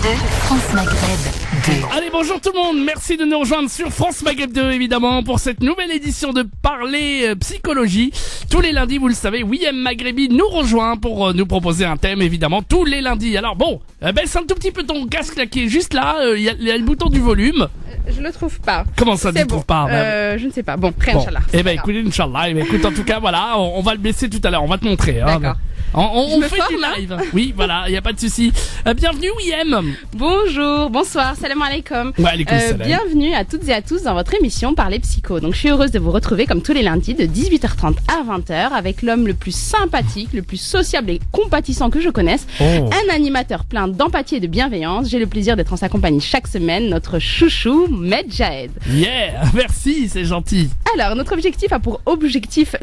France Maghreb 2. Allez, bonjour tout le monde, merci de nous rejoindre sur France Maghreb 2 évidemment pour cette nouvelle édition de Parler Psychologie. Tous les lundis, vous le savez, William Maghrebi nous rejoint pour nous proposer un thème évidemment tous les lundis. Alors bon, baisse un tout petit peu ton casque là qui est juste là, il y a le bouton du volume. Je le trouve pas. Comment ça, tu le trouves pas? Je ne sais pas. Bon, très Inch'Allah. Eh ben écoute, Inch'Allah. Écoute, en tout cas, voilà, on va le baisser tout à l'heure, on va te montrer. D'accord. On fait du live. Oui, voilà, il y a pas de souci. Bienvenue William. Bonjour, bonsoir, salam alaikum. Wa alaikum salam. Bienvenue à toutes et à tous dans votre émission Parler Psycho. Donc je suis heureuse de vous retrouver comme tous les lundis de 18h30 à 20h avec l'homme le plus sympathique, le plus sociable et compatissant que je connaisse. Un animateur plein d'empathie et de bienveillance. J'ai le plaisir d'être en sa compagnie chaque semaine, notre chouchou Medjahed. Yeah, merci, c'est gentil. Alors, notre émission a pour objectif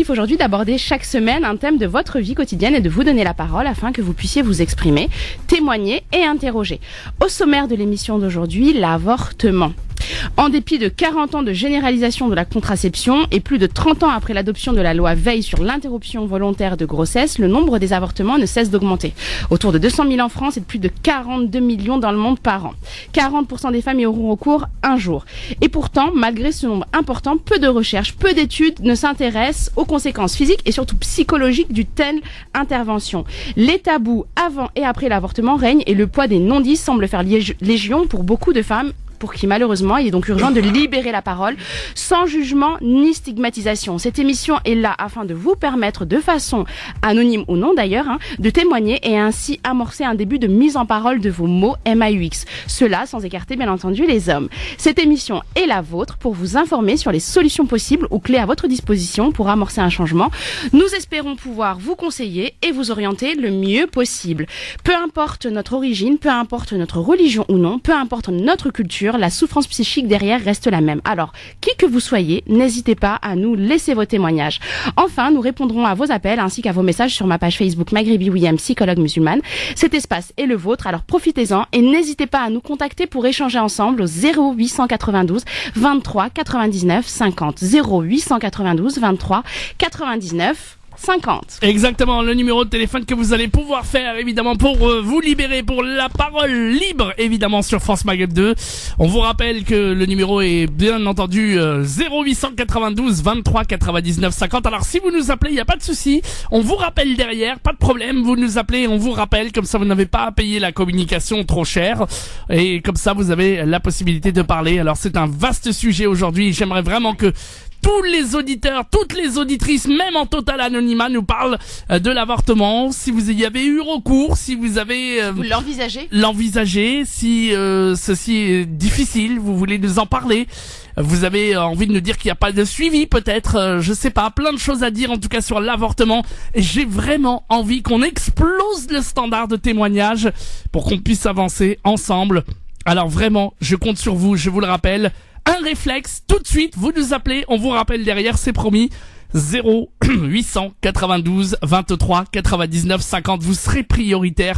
aujourd'hui d'aborder chaque semaine un thème de votre vie quotidienne et de vous donner la parole afin que vous puissiez vous exprimer, témoigner et interroger. Au sommaire de l'émission d'aujourd'hui, l'avortement. En dépit de 40 ans de généralisation de la contraception et plus de 30 ans après l'adoption de la loi Veil sur l'interruption volontaire de grossesse, le nombre des avortements ne cesse d'augmenter. Autour de 200 000 en France et de plus de 42 millions dans le monde par an. 40% des femmes y auront recours un jour. Et pourtant, malgré ce nombre important, peu de recherches, peu d'études ne s'intéressent aux conséquences physiques et surtout psychologiques d'une telle intervention. Les tabous avant et après l'avortement règnent et le poids des non-dits semble faire légion pour beaucoup de femmes pour qui malheureusement il est donc urgent de libérer la parole sans jugement ni stigmatisation. Cette émission est là afin de vous permettre de façon anonyme ou non d'ailleurs de témoigner et ainsi amorcer un début de mise en parole de vos mots MAUX. Cela sans écarter bien entendu les hommes. Cette émission est la vôtre pour vous informer sur les solutions possibles ou clés à votre disposition pour amorcer un changement. Nous espérons pouvoir vous conseiller et vous orienter le mieux possible. Peu importe notre origine, peu importe notre religion ou non, peu importe notre culture, la souffrance psychique derrière reste la même. Alors, qui que vous soyez, n'hésitez pas à nous laisser vos témoignages. Enfin, nous répondrons à vos appels ainsi qu'à vos messages sur ma page Facebook Maghrebi William, psychologue musulmane. Cet espace est le vôtre, alors profitez-en et n'hésitez pas à nous contacter pour échanger ensemble au 0892 23 99 50. 0892 23 99 50. Exactement, le numéro de téléphone que vous allez pouvoir faire évidemment pour vous libérer, pour la parole libre évidemment sur France Maghreb 2. On vous rappelle que le numéro est bien entendu 0892 23 99 50. Alors si vous nous appelez, il n'y a pas de souci, on vous rappelle derrière, pas de problème, vous nous appelez, on vous rappelle, comme ça vous n'avez pas à payer la communication trop cher et comme ça vous avez la possibilité de parler. Alors c'est un vaste sujet aujourd'hui, j'aimerais vraiment que tous les auditeurs, toutes les auditrices, même en total anonymat, nous parlent de l'avortement. Si vous y avez eu recours, si vous avez vous l'envisagez, si ceci est difficile, vous voulez nous en parler. Vous avez envie de nous dire qu'il n'y a pas de suivi, peut-être, je sais pas, plein de choses à dire en tout cas sur l'avortement. Et j'ai vraiment envie qu'on explose le standard de témoignage pour qu'on puisse avancer ensemble. Alors vraiment, je compte sur vous, je vous le rappelle. Un réflexe, tout de suite, vous nous appelez, on vous rappelle derrière, c'est promis. 0892 23 99 50, vous serez prioritaire,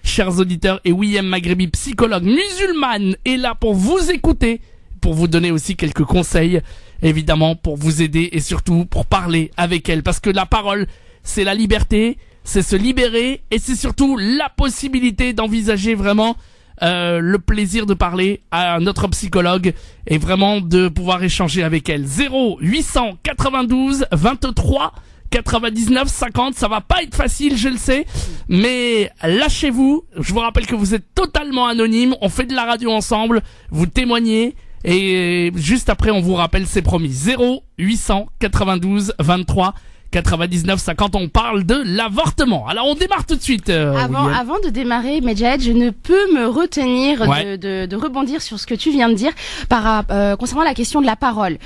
chers auditeurs. Et William Maghrebi, psychologue musulmane, est là pour vous écouter, pour vous donner aussi quelques conseils, évidemment, pour vous aider et surtout pour parler avec elle. Parce que la parole, c'est la liberté, c'est se libérer et c'est surtout la possibilité d'envisager vraiment le plaisir de parler à notre psychologue et vraiment de pouvoir échanger avec elle. 0892 23 99 50, ça va pas être facile, je le sais, mais lâchez-vous. Je vous rappelle que vous êtes totalement anonyme, on fait de la radio ensemble, vous témoignez et juste après on vous rappelle, c'est promis. 0892 23 99 50, on parle de l'avortement. Alors on démarre tout de suite. Avant de démarrer, Medjahed, je ne peux me retenir de rebondir sur ce que tu viens de dire concernant la question de la parole.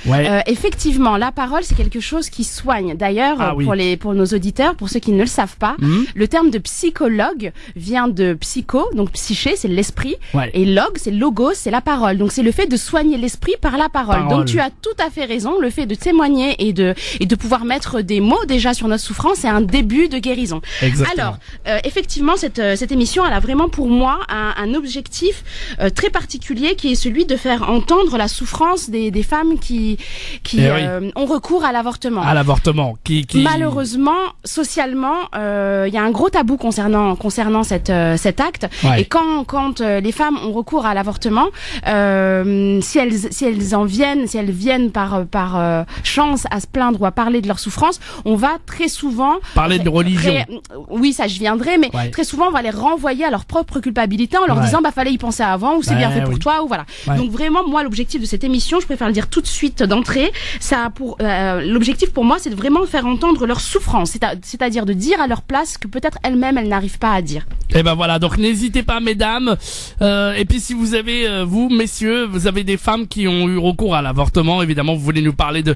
Effectivement, la parole c'est quelque chose qui soigne. D'ailleurs, pour nos auditeurs, pour ceux qui ne le savent pas, le terme de psychologue vient de psycho, donc psyché, c'est l'esprit, et log, c'est logos, c'est la parole. Donc c'est le fait de soigner l'esprit par la parole. Donc tu as tout à fait raison, le fait de témoigner et de pouvoir mettre des mots mot déjà sur notre souffrance et un début de guérison. Exactement. Alors, effectivement, cette émission, elle a vraiment pour moi un objectif très particulier qui est celui de faire entendre la souffrance des femmes qui ont recours à l'avortement. À l'avortement, qui... Malheureusement, socialement, il y a un gros tabou concernant cet acte. Ouais. Et quand les femmes ont recours à l'avortement, si elles viennent par chance à se plaindre ou à parler de leur souffrance, on va très souvent parler de religion. Oui, ça je viendrai, mais très souvent on va les renvoyer à leur propre culpabilité en leur disant fallait y penser avant, ou c'est bien fait pour toi, ou voilà. Donc vraiment, moi, l'objectif de cette émission, je préfère le dire tout de suite d'entrée, ça pour l'objectif pour moi, c'est de vraiment faire entendre leur souffrance, c'est-à-dire de dire à leur place que peut-être elles-mêmes elles n'arrivent pas à dire. Et ben voilà, donc n'hésitez pas, mesdames. Et puis si vous avez, vous, messieurs, vous avez des femmes qui ont eu recours à l'avortement, évidemment, vous voulez nous parler de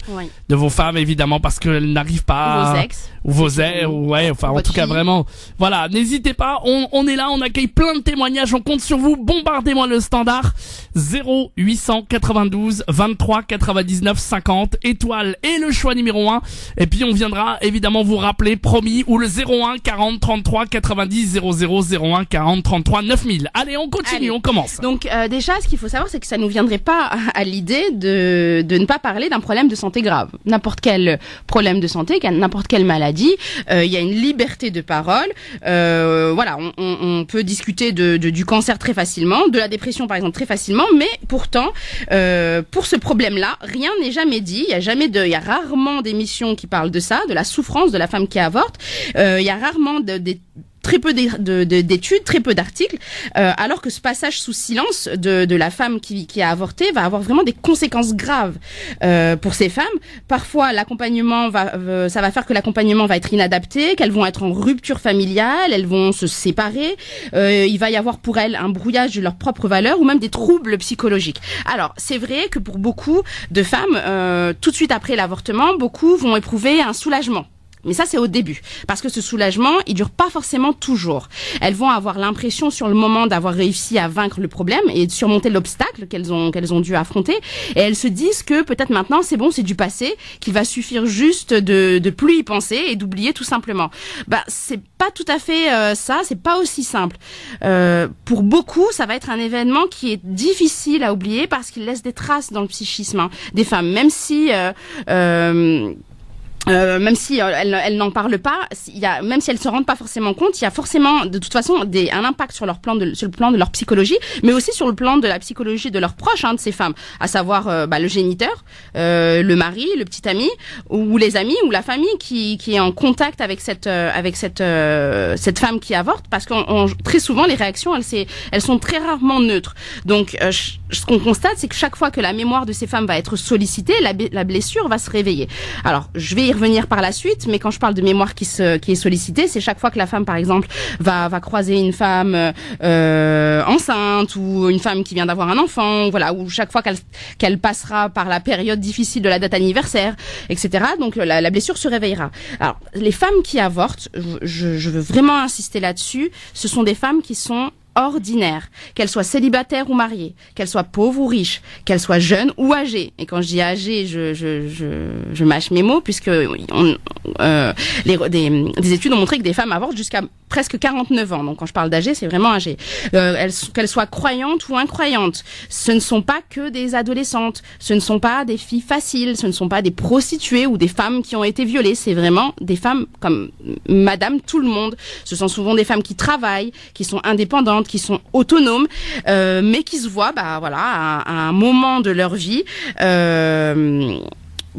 vos femmes, évidemment, parce qu'elles n'arrivent pas. Ou vos ex. Ou vos ex, en tout cas, vraiment. Voilà, n'hésitez pas, on est là, on accueille plein de témoignages, on compte sur vous, bombardez-moi le standard 0892 23 99 50, étoile et le choix numéro 1. Et puis on viendra évidemment vous rappeler, promis, ou le 01 40 33 90 00 01 40 33 9000. Allez, on continue, on commence. Donc déjà, ce qu'il faut savoir, c'est que ça nous viendrait pas à l'idée de ne pas parler d'un problème de santé grave. N'importe quel problème de santé, n'importe quelle maladie, il y a une liberté de parole. Voilà, on peut discuter du cancer très facilement, de la dépression par exemple très facilement, mais pourtant, pour ce problème-là, rien n'est jamais dit. Il y a rarement d'émissions qui parlent de ça, de la souffrance de la femme qui avorte. Il y a rarement très peu d'études, très peu d'articles, alors que ce passage sous silence de la femme qui a avorté va avoir vraiment des conséquences graves pour ces femmes. Parfois, l'accompagnement ça va faire que l'accompagnement va être inadapté, qu'elles vont être en rupture familiale, elles vont se séparer. Il va y avoir pour elles un brouillage de leurs propres valeurs ou même des troubles psychologiques. Alors, c'est vrai que pour beaucoup de femmes, tout de suite après l'avortement, beaucoup vont éprouver un soulagement. Mais ça, c'est au début. Parce que ce soulagement, il dure pas forcément toujours. Elles vont avoir l'impression sur le moment d'avoir réussi à vaincre le problème et de surmonter l'obstacle qu'elles ont dû affronter. Et elles se disent que peut-être maintenant, c'est bon, c'est du passé, qu'il va suffire juste de plus y penser et d'oublier tout simplement. C'est pas tout à fait ça, c'est pas aussi simple. Pour beaucoup, ça va être un événement qui est difficile à oublier parce qu'il laisse des traces dans le psychisme des femmes. Même si elles n'en parlent pas, même si elles se rendent pas forcément compte, il y a forcément de toute façon un impact sur le plan de leur psychologie, mais aussi sur le plan de la psychologie de leurs proches, de ces femmes, à savoir le géniteur, le mari, le petit ami, ou les amis, ou la famille qui est en contact avec cette femme qui avorte, parce que très souvent les réactions elles sont très rarement neutres. Donc ce qu'on constate, c'est que chaque fois que la mémoire de ces femmes va être sollicitée, la blessure va se réveiller. Alors je vais y revenir par la suite, mais quand je parle de mémoire qui est sollicitée, c'est chaque fois que la femme, par exemple, va croiser une femme enceinte ou une femme qui vient d'avoir un enfant, voilà, ou chaque fois qu'elle passera par la période difficile de la date anniversaire, etc. Donc la blessure se réveillera. Alors les femmes qui avortent, je veux vraiment insister là-dessus, ce sont des femmes qui sont ordinaires, qu'elles soient célibataires ou mariées, qu'elles soient pauvres ou riches, qu'elles soient jeunes ou âgées. Et quand je dis âgées, je mâche mes mots, puisque des études ont montré que des femmes avortent jusqu'à presque 49 ans. Donc quand je parle d'âgées, c'est vraiment âgées. Qu'elles soient croyantes ou incroyantes. Ce ne sont pas que des adolescentes, ce ne sont pas des filles faciles, ce ne sont pas des prostituées ou des femmes qui ont été violées. C'est vraiment des femmes comme Madame Tout le Monde. Ce sont souvent des femmes qui travaillent, qui sont indépendantes, qui sont autonomes, mais qui se voient, à un moment de leur vie,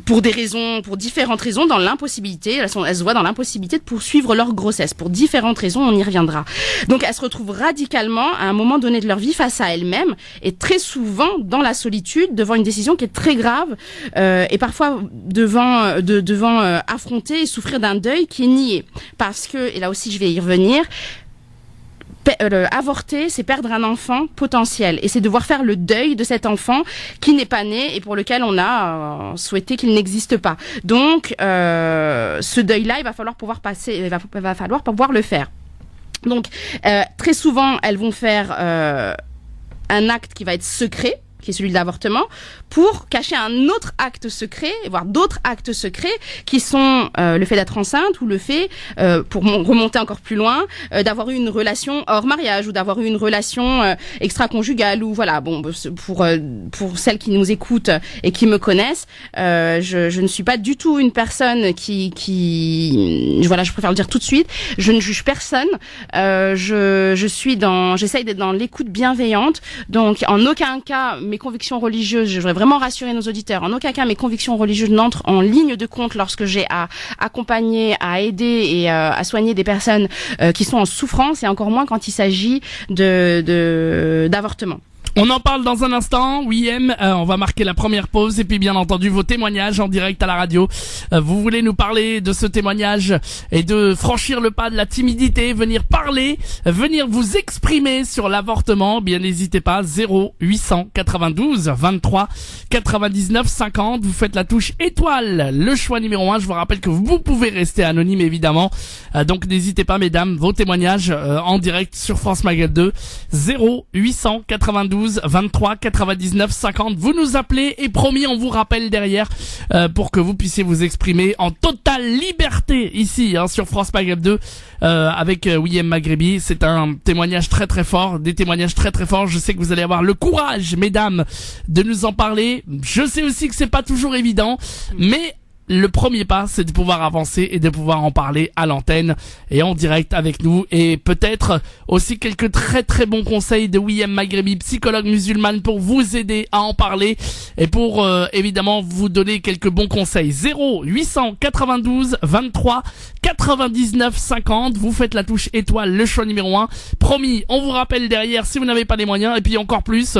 pour différentes raisons, dans l'impossibilité, elles se voient dans l'impossibilité de poursuivre leur grossesse. Pour différentes raisons, on y reviendra. Donc, elles se retrouvent radicalement, à un moment donné de leur vie, face à elles-mêmes, et très souvent dans la solitude, devant une décision qui est très grave, et parfois devant affronter et souffrir d'un deuil qui est nié. Parce que, et là aussi je vais y revenir, avorter, c'est perdre un enfant potentiel, et c'est devoir faire le deuil de cet enfant qui n'est pas né et pour lequel on a souhaité qu'il n'existe pas. Donc ce deuil-là, il va falloir pouvoir le faire. Donc très souvent, elles vont faire un acte qui va être secret, qui est celui de l'avortement, pour cacher un autre acte secret, voire d'autres actes secrets, qui sont le fait d'être enceinte ou le fait, pour remonter encore plus loin, d'avoir eu une relation hors mariage ou d'avoir eu une relation extra-conjugale ou voilà. Bon, pour celles qui nous écoutent et qui me connaissent, je ne suis pas du tout une personne qui voilà, je préfère le dire tout de suite. Je ne juge personne. J'essaye d'être dans l'écoute bienveillante. Donc, en aucun cas, mes convictions religieuses, je voudrais vraiment rassurer nos auditeurs, en aucun cas mes convictions religieuses n'entrent en ligne de compte lorsque j'ai à accompagner, à aider et à soigner des personnes qui sont en souffrance, et encore moins quand il s'agit d'avortement. On en parle dans un instant, William, on va marquer la première pause et puis bien entendu vos témoignages en direct à la radio. Vous voulez nous parler de ce témoignage et de franchir le pas de la timidité, venir parler, venir vous exprimer sur l'avortement, bien n'hésitez pas, 0892 23 99 50, vous faites la touche étoile, le choix numéro 1, je vous rappelle que vous pouvez rester anonyme évidemment, donc n'hésitez pas mesdames, vos témoignages en direct sur France Maghreb 2, 0892 23 99 50. Vous nous appelez et promis on vous rappelle derrière pour que vous puissiez vous exprimer en totale liberté ici sur France Maghreb 2 avec William Maghrebi. C'est un témoignage très très fort, des témoignages très très forts. Je sais que vous allez avoir le courage, mesdames, de nous en parler. Je sais aussi que c'est pas toujours évident, mais le premier pas, c'est de pouvoir avancer et de pouvoir en parler à l'antenne et en direct avec nous, et peut-être aussi quelques très très bons conseils de William Maghrebi, psychologue musulmane, pour vous aider à en parler et pour évidemment vous donner quelques bons conseils. 0892 23 99 50, vous faites la touche étoile, le choix numéro 1. Promis, on vous rappelle derrière si vous n'avez pas les moyens, et puis encore plus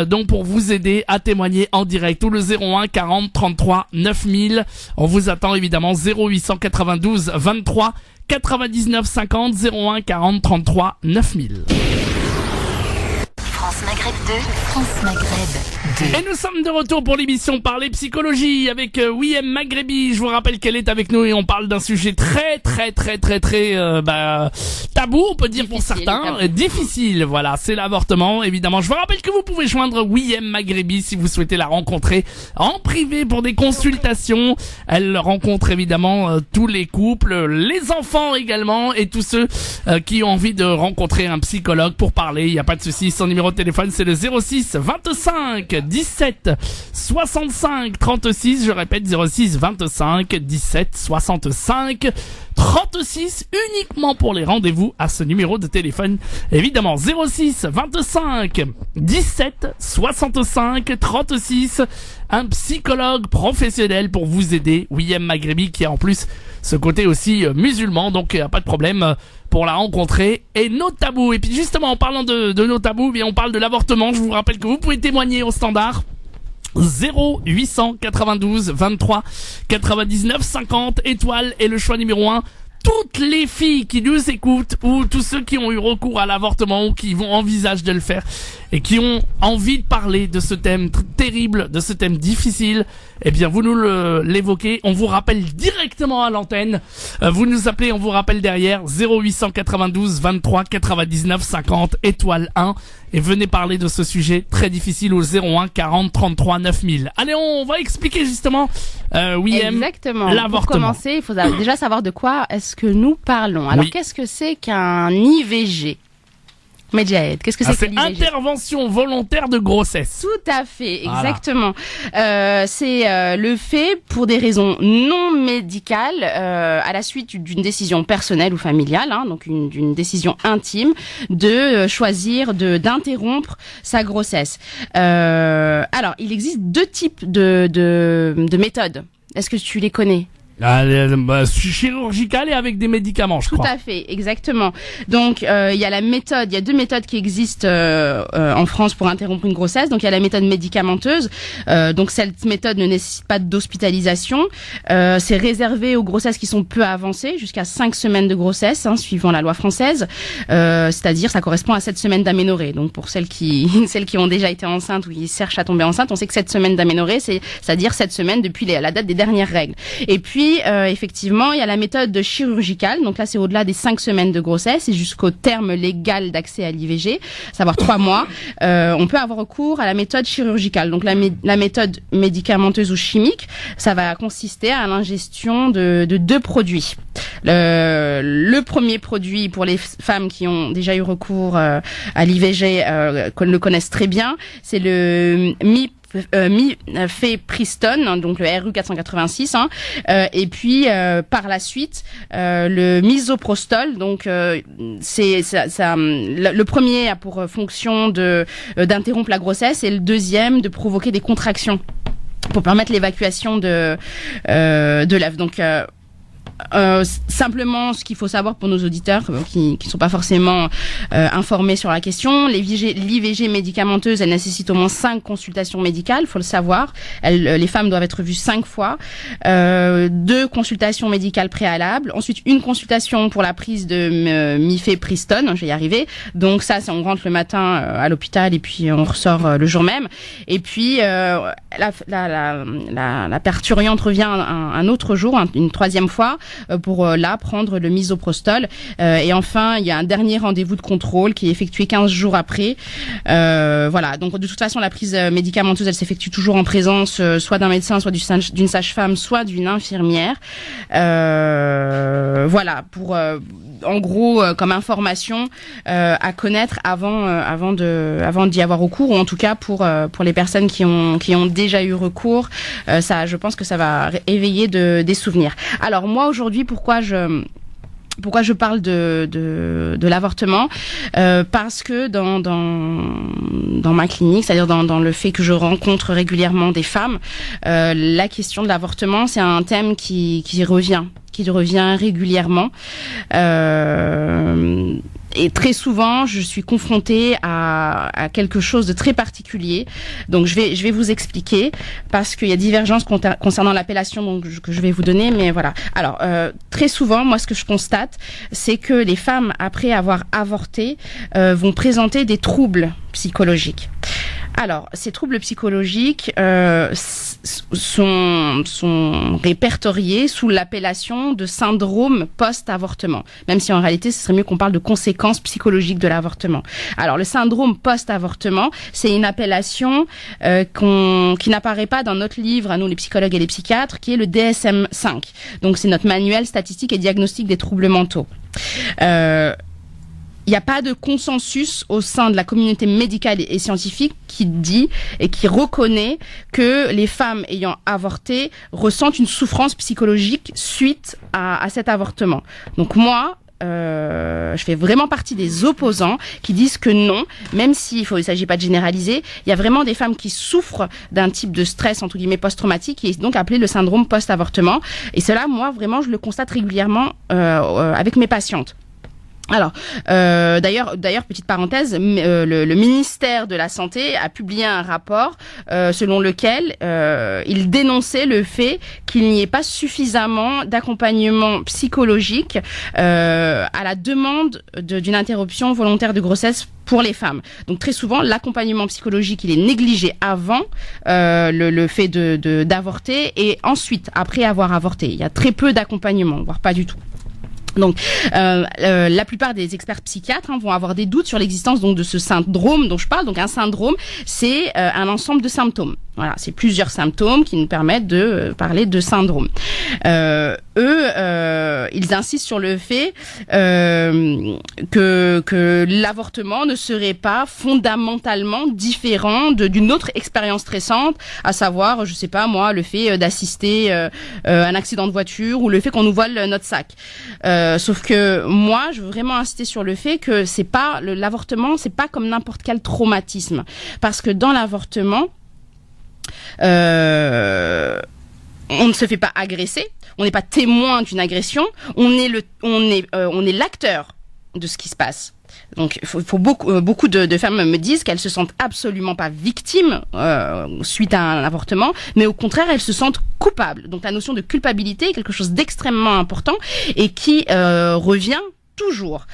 donc pour vous aider à témoigner en direct, ou le 01 40 33 9000. On vous attend évidemment, 0892 23 99 50, 01 40 33 9000. France Maghreb 2, France Maghreb 2. Et nous sommes de retour pour l'émission Parler Psychologie avec William Maghrebi. Je vous rappelle qu'elle est avec nous et on parle d'un sujet très tabou, on peut dire, pour certains, difficile. Voilà, c'est l'avortement évidemment. Je vous rappelle que vous pouvez joindre William Maghrebi si vous souhaitez la rencontrer en privé pour des consultations. Elle rencontre évidemment tous les couples, les enfants également, et tous ceux qui ont envie de rencontrer un psychologue pour parler. Il n'y a pas de souci. Son numéro de téléphone, c'est le 06 25 17 65 36. Je répète, 06 25 17 65 36, uniquement pour les rendez-vous à ce numéro de téléphone. Évidemment, 06 25 17 65 36. Un psychologue professionnel pour vous aider. William Maghrebi, qui a en plus ce côté aussi musulman, donc pas de problème pour la rencontrer. Et nos tabous. Et puis justement, en parlant de nos tabous, bien on parle de l'avortement. Je vous rappelle que vous pouvez témoigner au standard 0892 23 99 50 étoile et le choix numéro 1. Toutes les filles qui nous écoutent, ou tous ceux qui ont eu recours à l'avortement ou qui vont envisager de le faire et qui ont envie de parler de ce thème terrible, de ce thème difficile, eh bien vous nous l'évoquez, on vous rappelle directement à l'antenne. Vous nous appelez, on vous rappelle derrière 0892 23 99 50 étoile 1 et venez parler de ce sujet très difficile au 01 40 33 9000. Allez, on va expliquer justement William, exactement. L'avortement. Pour commencer, il faut déjà savoir de quoi est-ce que nous parlons. Alors, oui. Qu'est-ce que c'est qu'un IVG? Medjahed, qu'est-ce que c'est que l'IVG? Intervention volontaire de grossesse. Tout à fait, Voilà. exactement. C'est le fait, pour des raisons non médicales, à la suite d'une décision personnelle ou familiale, donc d'une décision intime, de choisir d'interrompre sa grossesse. Alors, il existe deux types de méthodes. Est-ce que tu les connais? Chirurgicale et avec des médicaments, je crois. Tout à fait, exactement. Donc, il y a deux méthodes qui existent en France pour interrompre une grossesse. Donc, il y a la méthode médicamenteuse. Donc, cette méthode ne nécessite pas d'hospitalisation. C'est réservé aux grossesses qui sont peu avancées, jusqu'à 5 semaines de grossesse, suivant la loi française. C'est-à-dire, ça correspond à 7 semaines d'aménorrhée. Donc, pour celles qui ont déjà été enceintes ou qui cherchent à tomber enceinte, on sait que 7 semaines d'aménorrhée, c'est-à-dire 7 semaines depuis la date des dernières règles. Et puis, puis, effectivement, il y a la méthode chirurgicale. Donc là, c'est au-delà des 5 semaines de grossesse et jusqu'au terme légal d'accès à l'IVG, à savoir 3 mois. On peut avoir recours à la méthode chirurgicale. Donc la méthode médicamenteuse ou chimique, ça va consister à l'ingestion de 2 produits. Le premier produit, pour les femmes qui ont déjà eu recours à l'IVG, le connaissent très bien, c'est le mifepristone, donc le RU 486, et puis par la suite le misoprostol. Donc le premier a pour fonction d'interrompre la grossesse et le deuxième de provoquer des contractions pour permettre l'évacuation de l'œuf. Donc simplement, ce qu'il faut savoir pour nos auditeurs qui sont pas forcément informés sur la question, l'IVG médicamenteuse, elle nécessite au moins 5 consultations médicales, faut le savoir. Les femmes doivent être vues 5 fois, 2 consultations médicales préalables, ensuite une consultation pour la prise de mifepristone, je vais y arriver. Donc ça, on rentre le matin à l'hôpital et puis on ressort le jour même. Et puis la parturiente revient un autre jour, une 3e fois, pour là prendre le misoprostol. Et enfin, il y a un dernier rendez-vous de contrôle qui est effectué 15 jours après. Voilà. Donc de toute façon, la prise médicamenteuse, elle s'effectue toujours en présence soit d'un médecin, soit d'une sage-femme, soit d'une infirmière. Voilà, pour en gros comme information à connaître avant d'y avoir recours, ou en tout cas pour les personnes qui ont déjà eu recours. Ça, je pense que ça va éveiller des souvenirs. Alors moi aujourd'hui, pourquoi je parle de l'avortement, parce que dans ma clinique, c'est-à-dire dans le fait que je rencontre régulièrement des femmes, la question de l'avortement, c'est un thème qui revient régulièrement. Et très souvent, je suis confrontée à quelque chose de très particulier. Donc, je vais vous expliquer, parce qu'il y a divergence concernant l'appellation que je vais vous donner. Mais voilà. Alors, très souvent, moi, ce que je constate, c'est que les femmes, après avoir avorté, vont présenter des troubles psychologiques. Alors, ces troubles psychologiques sont répertoriés sous l'appellation de syndrome post-avortement, même si en réalité, ce serait mieux qu'on parle de conséquences psychologiques de l'avortement. Alors, le syndrome post-avortement, c'est une appellation qui n'apparaît pas dans notre livre, à nous les psychologues et les psychiatres, qui est le DSM-5. Donc, c'est notre manuel statistique et diagnostic des troubles mentaux. Il n'y a pas de consensus au sein de la communauté médicale et scientifique qui dit et qui reconnaît que les femmes ayant avorté ressentent une souffrance psychologique suite à cet avortement. Donc moi, je fais vraiment partie des opposants qui disent que non, même s'il s'agit pas de généraliser, il y a vraiment des femmes qui souffrent d'un type de stress entre guillemets post-traumatique, qui est donc appelé le syndrome post-avortement. Et cela, moi, vraiment, je le constate régulièrement avec mes patientes. Alors, d'ailleurs, petite parenthèse, le ministère de la Santé a publié un rapport selon lequel il dénonçait le fait qu'il n'y ait pas suffisamment d'accompagnement psychologique à la demande d'une interruption volontaire de grossesse pour les femmes. Donc très souvent, l'accompagnement psychologique, il est négligé avant le fait d'avorter, et ensuite, après avoir avorté. Il y a très peu d'accompagnement, voire pas du tout. Donc, la plupart des experts psychiatres vont avoir des doutes sur l'existence donc de ce syndrome dont je parle. Donc, un syndrome, c'est un ensemble de symptômes. Voilà, c'est plusieurs symptômes qui nous permettent de parler de syndrome. Ils insistent sur le fait que l'avortement ne serait pas fondamentalement différent d'une autre expérience stressante, à savoir, je sais pas moi, le fait d'assister à un accident de voiture ou le fait qu'on nous vole notre sac. Sauf que moi, je veux vraiment insister sur le fait que l'avortement, c'est pas comme n'importe quel traumatisme, parce que dans l'avortement, on ne se fait pas agresser, on n'est pas témoin d'une agression, on est l'acteur de ce qui se passe. Donc, beaucoup de femmes me disent qu'elles se sentent absolument pas victimes suite à un avortement, mais au contraire, elles se sentent coupables. Donc, la notion de culpabilité est quelque chose d'extrêmement important et qui revient toujours.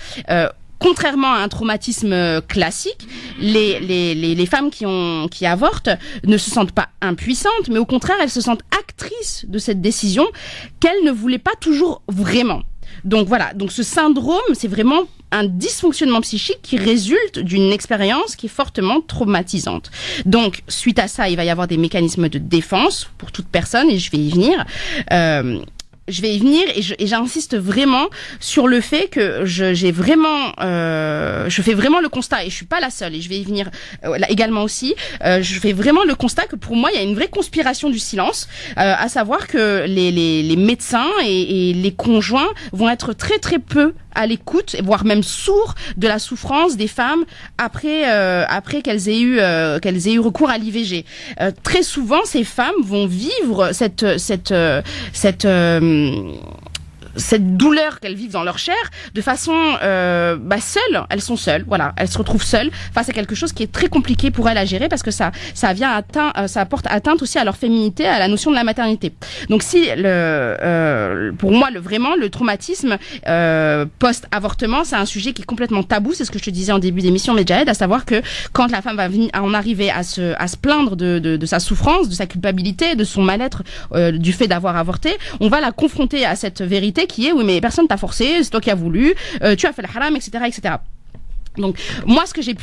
contrairement à un traumatisme classique, les femmes qui avortent ne se sentent pas impuissantes, mais au contraire, elles se sentent actrices de cette décision qu'elles ne voulaient pas toujours vraiment. Donc voilà, donc ce syndrome, c'est vraiment un dysfonctionnement psychique qui résulte d'une expérience qui est fortement traumatisante. Donc, suite à ça, il va y avoir des mécanismes de défense pour toute personne, et je vais y venir. Et j'insiste vraiment sur le fait que je fais vraiment le constat, et je suis pas la seule, et je vais y venir là également aussi. Je fais vraiment le constat que pour moi il y a une vraie conspiration du silence, à savoir que les médecins et les conjoints vont être très très peu à l'écoute, voire même sourds de la souffrance des femmes après qu'elles aient eu recours à l'IVG. Très souvent, ces femmes vont vivre cette douleur qu'elles vivent dans leur chair de façon seules. Elles sont seules, voilà, elles se retrouvent seules face à quelque chose qui est très compliqué pour elles à gérer, parce que ça apporte atteinte aussi à leur féminité, à la notion de la maternité. Donc si pour moi le traumatisme post-avortement, c'est un sujet qui est complètement tabou, c'est ce que je te disais en début d'émission, Medjahed, à savoir que quand la femme va en arriver à se plaindre de sa souffrance, de sa culpabilité, de son mal-être du fait d'avoir avorté, on va la confronter à cette vérité qui est oui, mais personne t'a forcé, c'est toi qui as voulu, tu as fait le haram, etc., etc. Donc moi ce que j'ai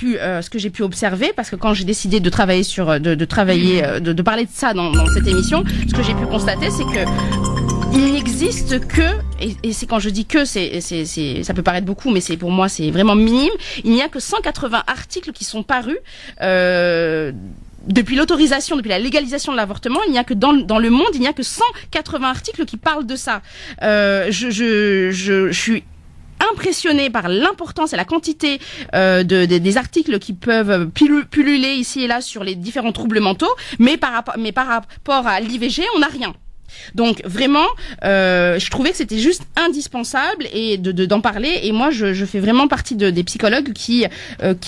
pu observer, parce que quand j'ai décidé de travailler de parler de ça dans cette émission, ce que j'ai pu constater, c'est que il n'existe que, et c'est quand je dis que, ça peut paraître beaucoup, mais pour moi c'est vraiment minime, il n'y a que 180 articles qui sont parus depuis depuis la légalisation de l'avortement, il n'y a que dans le monde, il n'y a que 180 articles qui parlent de ça. Je suis impressionnée par l'importance et la quantité des articles qui peuvent pulluler ici et là sur les différents troubles mentaux, mais par rapport à l'IVG, on n'a rien. Donc vraiment, je trouvais que c'était juste indispensable et d'en parler. Et moi, je fais vraiment partie des psychologues qui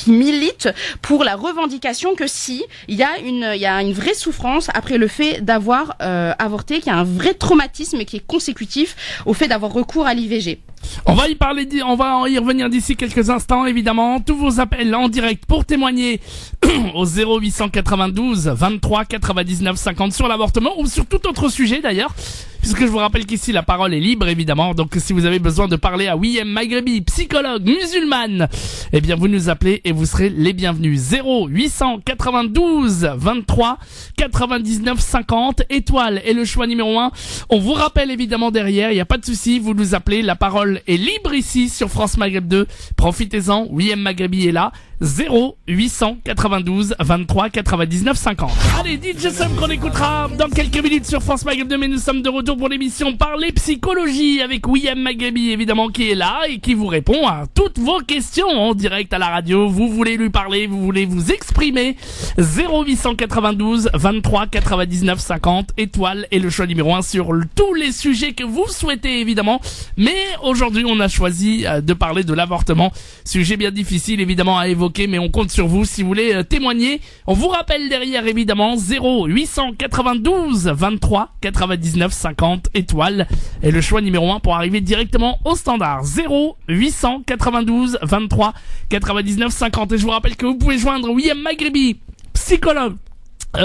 militent pour la revendication que si il y a une vraie souffrance après le fait d'avoir avorté, qu'il y a un vrai traumatisme qui est consécutif au fait d'avoir recours à l'IVG. On va y revenir d'ici quelques instants, évidemment. Tous vos appels en direct pour témoigner au 0892 23 99 50 sur l'avortement ou sur tout autre sujet d'ailleurs, puisque je vous rappelle qu'ici la parole est libre, évidemment. Donc si vous avez besoin de parler à Wiem Maghrebi, psychologue musulmane, eh bien vous nous appelez et vous serez les bienvenus. 0892 23 99 50, étoile est le choix numéro 1. On vous rappelle évidemment derrière, il n'y a pas de souci, vous nous appelez, la parole est libre ici sur France Maghreb 2. Profitez-en, Wiem Maghrebi est là. 0892 23 99 50. Allez, DJ Sum qu'on écoutera dans quelques minutes sur France Maghreb 2, mais nous sommes de retour pour l'émission Parler Psychologie avec Wiem Maghrebi, évidemment, qui est là et qui vous répond à toutes vos questions en direct à la radio. Vous voulez lui parler, vous voulez vous exprimer, 0892 23 99 50, étoile est le choix numéro 1 sur tous les sujets que vous souhaitez, évidemment. Mais aujourd'hui, on a choisi de parler de l'avortement, sujet bien difficile évidemment à évoquer, mais on compte sur vous si vous voulez témoigner. On vous rappelle derrière évidemment 0892 23 99 50, étoile est le choix numéro 1 pour arriver directement au standard. 0892 23 99 50. Et je vous rappelle que vous pouvez joindre Wiem Maghrebi, psychologue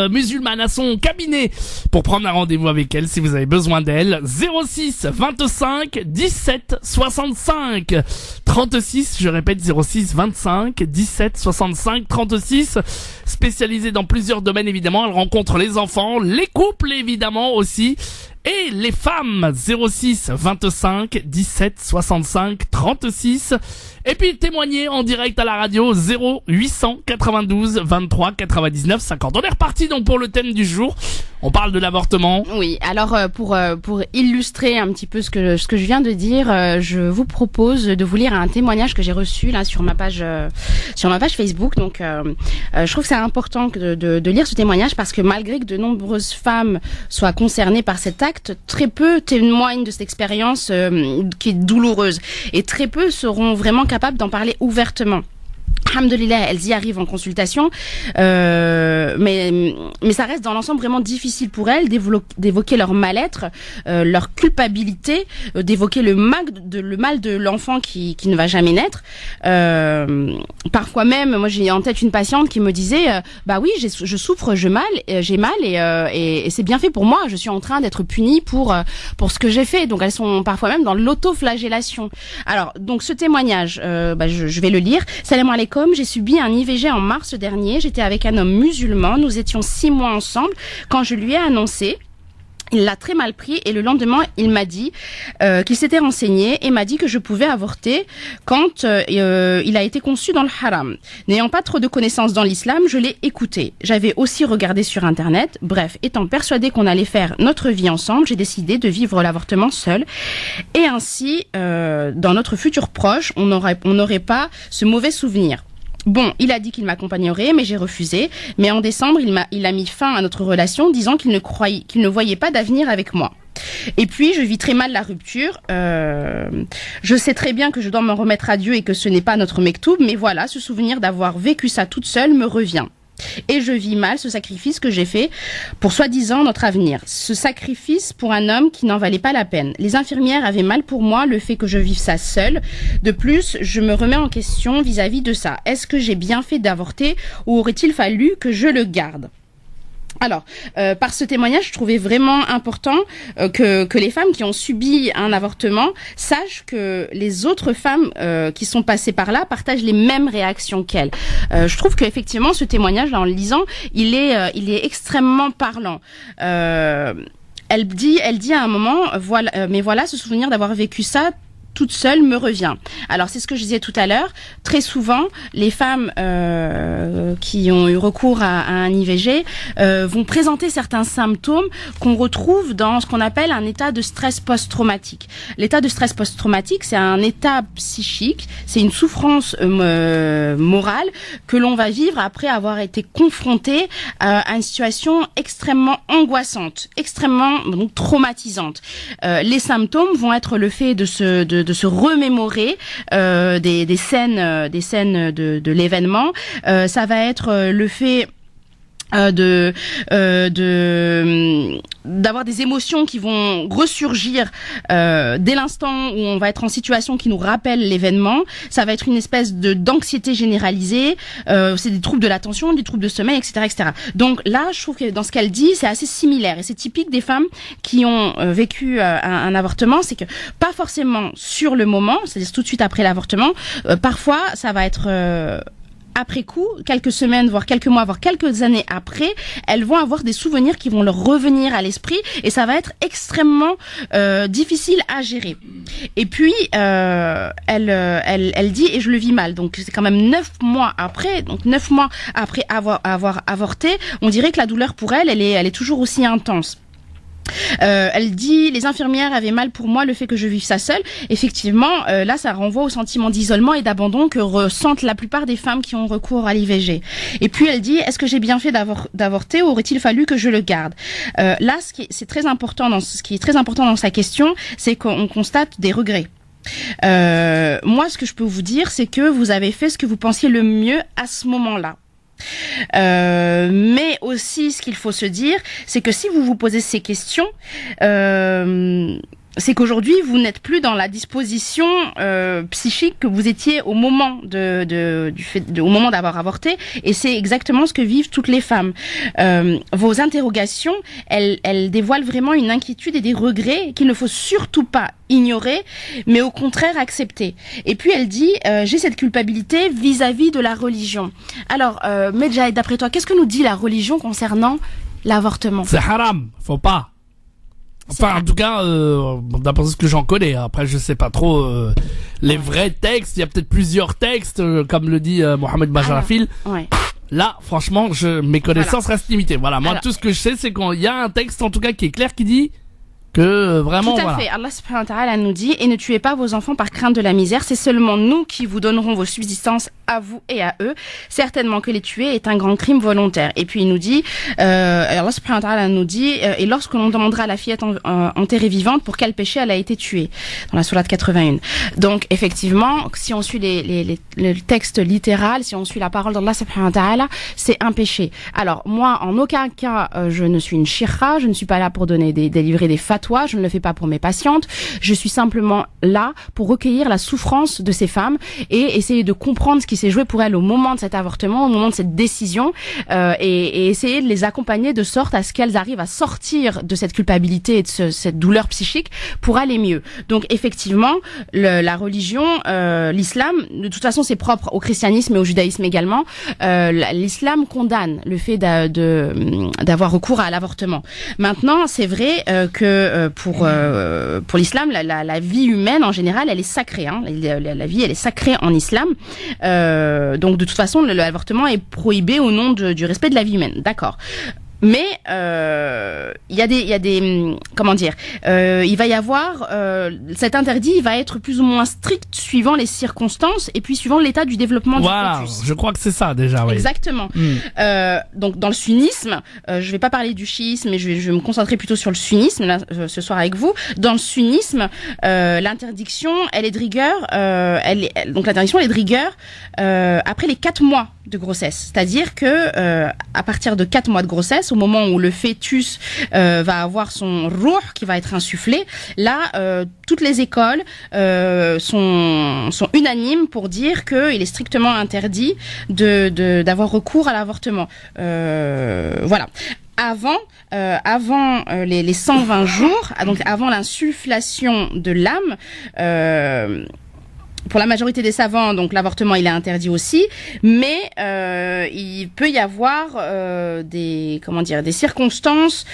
musulmane, à son cabinet pour prendre un rendez-vous avec elle si vous avez besoin d'elle. 06 25 17 65 36, je répète 06 25 17 65 36, spécialisée dans plusieurs domaines évidemment. Elle rencontre les enfants, les couples évidemment aussi, et les femmes. 06 25 17 65 36. Et puis témoigner en direct à la radio 0892 23 99 50. On est reparti donc pour le thème du jour. On parle de l'avortement. Oui, alors pour illustrer un petit peu ce que je viens de dire, je vous propose de vous lire un témoignage que j'ai reçu là sur ma page Facebook. Donc je trouve que c'est important de lire ce témoignage, parce que malgré que de nombreuses femmes soient concernées par cet acte, très peu témoignent de cette expérience qui est douloureuse, et très peu seront vraiment capables d'en parler ouvertement. Alhamdoulilah, elles y arrivent en consultation, mais ça reste dans l'ensemble vraiment difficile pour elles d'évoquer leur mal-être, leur culpabilité, d'évoquer le mal de l'enfant qui ne va jamais naître. Parfois même, moi j'ai en tête une patiente qui me disait, bah oui, je souffre, j'ai mal et c'est bien fait pour moi. Je suis en train d'être punie pour ce que j'ai fait. Donc elles sont parfois même dans l'autoflagellation. Alors donc ce témoignage, je vais le lire. Salam alaikum. J'ai subi un IVG en mars dernier. J'étais avec un homme musulman. Nous étions 6 mois ensemble. Quand je lui ai annoncé, il l'a très mal pris et le lendemain, il m'a dit qu'il s'était renseigné et m'a dit que je pouvais avorter quand il a été conçu dans le haram. N'ayant pas trop de connaissances dans l'islam, je l'ai écouté. J'avais aussi regardé sur Internet. Bref, étant persuadée qu'on allait faire notre vie ensemble, j'ai décidé de vivre l'avortement seule. Et ainsi, dans notre futur proche, on n'aurait pas ce mauvais souvenir. Bon, il a dit qu'il m'accompagnerait, mais j'ai refusé. Mais en décembre, il a mis fin à notre relation, disant qu'il ne voyait pas d'avenir avec moi. Et puis, je vis très mal la rupture. Je sais très bien que je dois m'en remettre à Dieu et que ce n'est pas notre mektoub, mais voilà, ce souvenir d'avoir vécu ça toute seule me revient. Et je vis mal ce sacrifice que j'ai fait pour soi-disant notre avenir. Ce sacrifice pour un homme qui n'en valait pas la peine. Les infirmières avaient mal pour moi le fait que je vive ça seule. De plus, je me remets en question vis-à-vis de ça. Est-ce que j'ai bien fait d'avorter ou aurait-il fallu que je le garde ? Alors, par ce témoignage, je trouvais vraiment important que les femmes qui ont subi un avortement sachent que les autres femmes qui sont passées par là partagent les mêmes réactions qu'elles. Je trouve qu'effectivement, ce témoignage, là, en le lisant, il est extrêmement parlant. Elle dit à un moment, mais voilà, ce souvenir d'avoir vécu ça toute seule me revient. Alors c'est ce que je disais tout à l'heure. Très souvent, les femmes qui ont eu recours à un IVG vont présenter certains symptômes qu'on retrouve dans ce qu'on appelle un état de stress post-traumatique. L'état de stress post-traumatique, c'est un état psychique, c'est une souffrance morale que l'on va vivre après avoir été confronté à une situation extrêmement angoissante, extrêmement donc traumatisante. Les symptômes vont être le fait de se remémorer des scènes de l'événement. Ça va être le fait d'avoir des émotions qui vont ressurgir dès l'instant où on va être en situation qui nous rappelle l'événement. Ça va être une espèce d'anxiété généralisée. C'est des troubles de l'attention, des troubles de sommeil, etc., etc. Donc là, je trouve que dans ce qu'elle dit, c'est assez similaire et c'est typique des femmes qui ont vécu un avortement. C'est que pas forcément sur le moment, c'est-à-dire tout de suite après l'avortement. Parfois, ça va être après coup, quelques semaines, voire quelques mois, voire quelques années après, elles vont avoir des souvenirs qui vont leur revenir à l'esprit et ça va être extrêmement difficile à gérer. Et puis, elle dit, et je le vis mal, donc c'est quand même 9 mois après, donc 9 mois après avoir avorté, on dirait que la douleur pour elle est toujours aussi intense. Elle dit, les infirmières avaient mal pour moi le fait que je vive ça seule. Effectivement, là, ça renvoie au sentiment d'isolement et d'abandon que ressentent la plupart des femmes qui ont recours à l'IVG. Et puis elle dit, est-ce que j'ai bien fait d'avorter ou aurait-il fallu que je le garde ? Là, ce qui est très important dans sa question, c'est qu'on constate des regrets. Moi, ce que je peux vous dire, c'est que vous avez fait ce que vous pensiez le mieux à ce moment-là. Mais aussi, ce qu'il faut se dire, c'est que si vous vous posez ces questions, c'est qu'aujourd'hui vous n'êtes plus dans la disposition psychique que vous étiez au moment au moment d'avoir avorté, et c'est exactement ce que vivent toutes les femmes. Vos interrogations, elles dévoilent vraiment une inquiétude et des regrets qu'il ne faut surtout pas ignorer, mais au contraire accepter. Et puis elle dit, j'ai cette culpabilité vis-à-vis de la religion. Alors, Medjahed, d'après toi, qu'est-ce que nous dit la religion concernant l'avortement ? C'est haram, faut pas. Enfin, en tout cas, d'après ce que j'en connais. Après, je sais pas trop les vrais textes. Il y a peut-être plusieurs textes, comme le dit Mohamed Bajarafil. Ouais. Là, franchement, mes connaissances restent limitées. Voilà, moi, tout ce que je sais, c'est qu'il y a un texte, en tout cas, qui est clair, qui dit que vraiment Tout à fait. Allah subhanahu wa ta'ala nous dit, et ne tuez pas vos enfants par crainte de la misère, c'est seulement nous qui vous donnerons vos subsistances à vous et à eux. Certainement que les tuer est un grand crime volontaire. Et puis il nous dit, Allah subhanahu wa ta'ala nous dit, et lorsque l'on demandera à la fillette enterrée vivante pour quel péché elle a été tuée, dans la sourate 81. Donc effectivement, si on suit le texte littéral, si on suit la parole d'Allah subhanahu wa ta'ala, c'est un péché. Alors moi, en aucun cas, je ne suis une shirra, je ne suis pas là pour délivrer des fatwas, je ne le fais pas pour mes patientes, je suis simplement là pour recueillir la souffrance de ces femmes et essayer de comprendre ce qui s'est joué pour elles au moment de cet avortement, au moment de cette décision, et essayer de les accompagner de sorte à ce qu'elles arrivent à sortir de cette culpabilité et de cette douleur psychique pour aller mieux. Donc effectivement, la religion, l'islam, de toute façon c'est propre au christianisme et au judaïsme également, l'islam condamne le fait d'avoir recours à l'avortement. Maintenant, c'est vrai que pour l'islam, la vie humaine en général, elle est sacrée. Hein. La vie, elle est sacrée en islam. Donc de toute façon, l'avortement est prohibé au nom du respect de la vie humaine. D'accord. Mais il y a des comment dire, il va y avoir cet interdit, il va être plus ou moins strict suivant les circonstances et puis suivant l'état du développement du fœtus. Je crois que c'est ça déjà. Oui. Exactement. Donc dans le sunnisme, je vais pas parler du chiisme, mais je vais me concentrer plutôt sur le sunnisme là, ce soir avec vous. Dans le sunnisme, l'interdiction, elle est de rigueur. Donc l'interdiction, elle est de rigueur après les 4 mois de grossesse, c'est-à-dire que à partir de 4 mois de grossesse, au moment où le fœtus va avoir son ruh qui va être insufflé, là toutes les écoles sont unanimes pour dire qu'il est strictement interdit d'avoir recours à l'avortement. Voilà. Avant les 120 jours, donc avant l'insufflation de l'âme, pour la majorité des savants, donc l'avortement il est interdit aussi, mais il peut y avoir des circonstances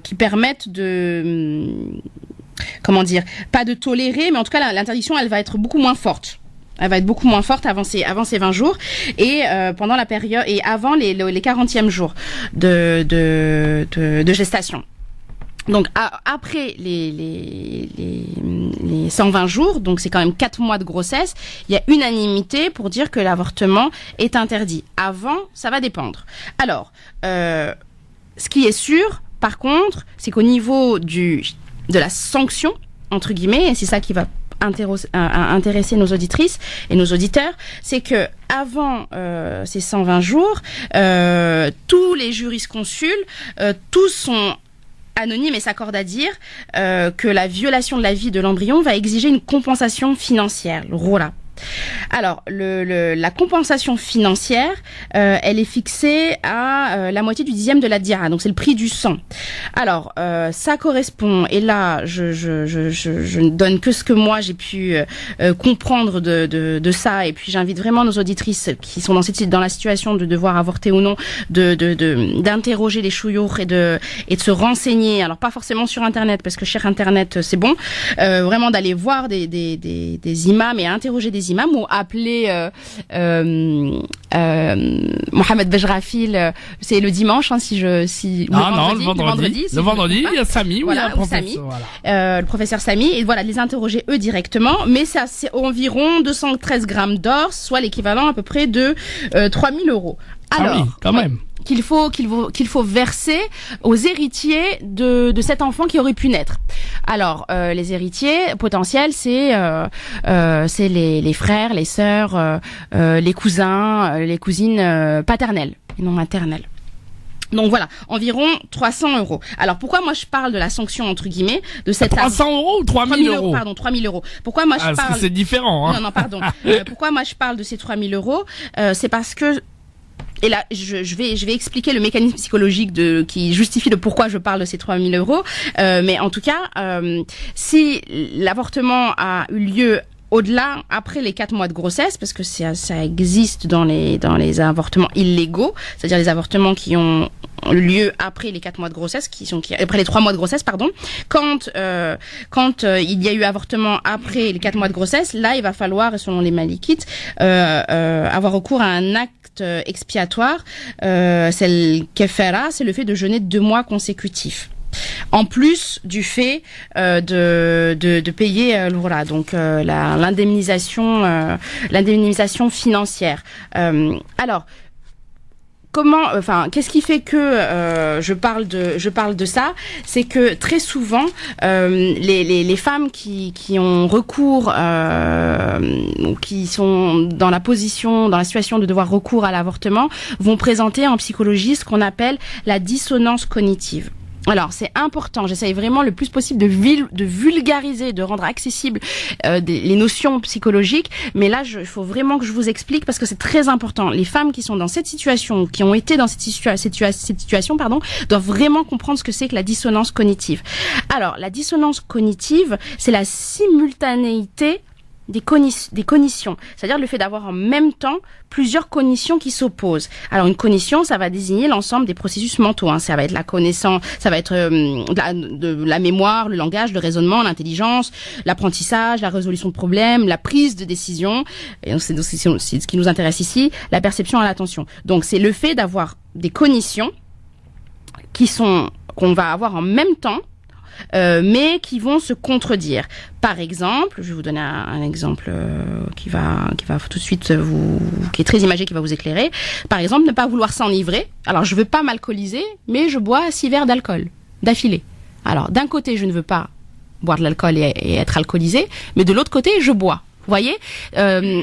qui permettent de pas de tolérer, mais en tout cas l'interdiction elle va être beaucoup moins forte. Elle va être beaucoup moins forte avant ces 20 jours et pendant la période et avant les 40e jours de gestation. Donc après les 120 jours, donc c'est quand même 4 mois de grossesse, il y a unanimité pour dire que l'avortement est interdit. Avant, ça va dépendre. Alors, ce qui est sûr, par contre, c'est qu'au niveau de la sanction, entre guillemets, et c'est ça qui va intéresser nos auditrices et nos auditeurs, c'est que avant ces 120 jours, tous les jurisconsuls, tous sont anonyme et s'accorde à dire que la violation de la vie de l'embryon va exiger une compensation financière, le roula. Alors, la compensation financière, elle est fixée à la moitié du 10e de la dira, donc c'est le prix du sang. Alors, ça correspond, et là, je ne donne que ce que moi j'ai pu comprendre de ça, et puis j'invite vraiment nos auditrices qui sont dans la situation de devoir avorter ou non, d'interroger les chouyours et de se renseigner. Alors, pas forcément sur Internet, parce que cher Internet, c'est bon, vraiment d'aller voir des imams et interroger des imams ou appeler Mohamed Bejrafil, c'est le dimanche le vendredi il y a Sami, voilà, le professeur Sami, et voilà, de les interroger eux directement, mais ça c'est environ 213 grammes d'or, soit l'équivalent à peu près de 3000 €. Alors, oui, quand même. Qu'il faut verser aux héritiers de cet enfant qui aurait pu naître. Alors, les héritiers potentiels, c'est les frères, les sœurs, les cousins, les cousines paternelles et non maternelles. Donc voilà, environ 300 €. Alors pourquoi moi je parle de la sanction entre guillemets de cette 300 € ou 3000 €? Pardon, 3000 €. Pourquoi moi je parle? Parce que c'est différent. Hein. Non, pardon. Pourquoi moi je parle de ces 3000 €? C'est parce que et là, je vais expliquer le mécanisme psychologique qui justifie le pourquoi je parle de ces 3000 €. Mais en tout cas, si l'avortement a eu lieu au-delà, après les 4 mois de grossesse, parce que ça existe dans les avortements illégaux, c'est-à-dire les avortements qui ont lieu après les 4 mois de grossesse, après les 3 mois de grossesse, pardon. Quand il y a eu avortement après les 4 mois de grossesse, là, il va falloir, selon les malikites, avoir recours à un acte expiatoire. C'est le kefara, c'est le fait de jeûner 2 mois consécutifs. En plus du fait de payer donc l'indemnisation financière. Alors. Qu'est-ce qui fait que je parle de ça? C'est que très souvent, les femmes qui ont recours, qui sont dans la situation de devoir recours à l'avortement, vont présenter en psychologie ce qu'on appelle la dissonance cognitive. Alors, c'est important, j'essaye vraiment le plus possible de vulgariser, de rendre accessible les notions psychologiques, mais là, il faut vraiment que je vous explique parce que c'est très important. Les femmes qui sont dans cette situation, qui ont été dans cette situation, doivent vraiment comprendre ce que c'est que la dissonance cognitive. Alors, la dissonance cognitive, c'est la simultanéité des cognitions, c'est-à-dire le fait d'avoir en même temps plusieurs cognitions qui s'opposent. Alors une cognition, ça va désigner l'ensemble des processus mentaux, hein. Ça va être la connaissance, ça va être de la mémoire, le langage, le raisonnement, l'intelligence, l'apprentissage, la résolution de problèmes, la prise de décision, et donc c'est ce qui nous intéresse ici, la perception et l'attention. Donc c'est le fait d'avoir des cognitions qu'on va avoir en même temps, mais qui vont se contredire. Par exemple, je vais vous donner un exemple qui va tout de suite qui est très imagé, qui va vous éclairer. Par exemple, ne pas vouloir s'enivrer. Alors, je veux pas m'alcooliser, mais je bois 6 verres d'alcool d'affilée. Alors, d'un côté, je ne veux pas boire de l'alcool et être alcoolisé, mais de l'autre côté, je bois. Vous voyez,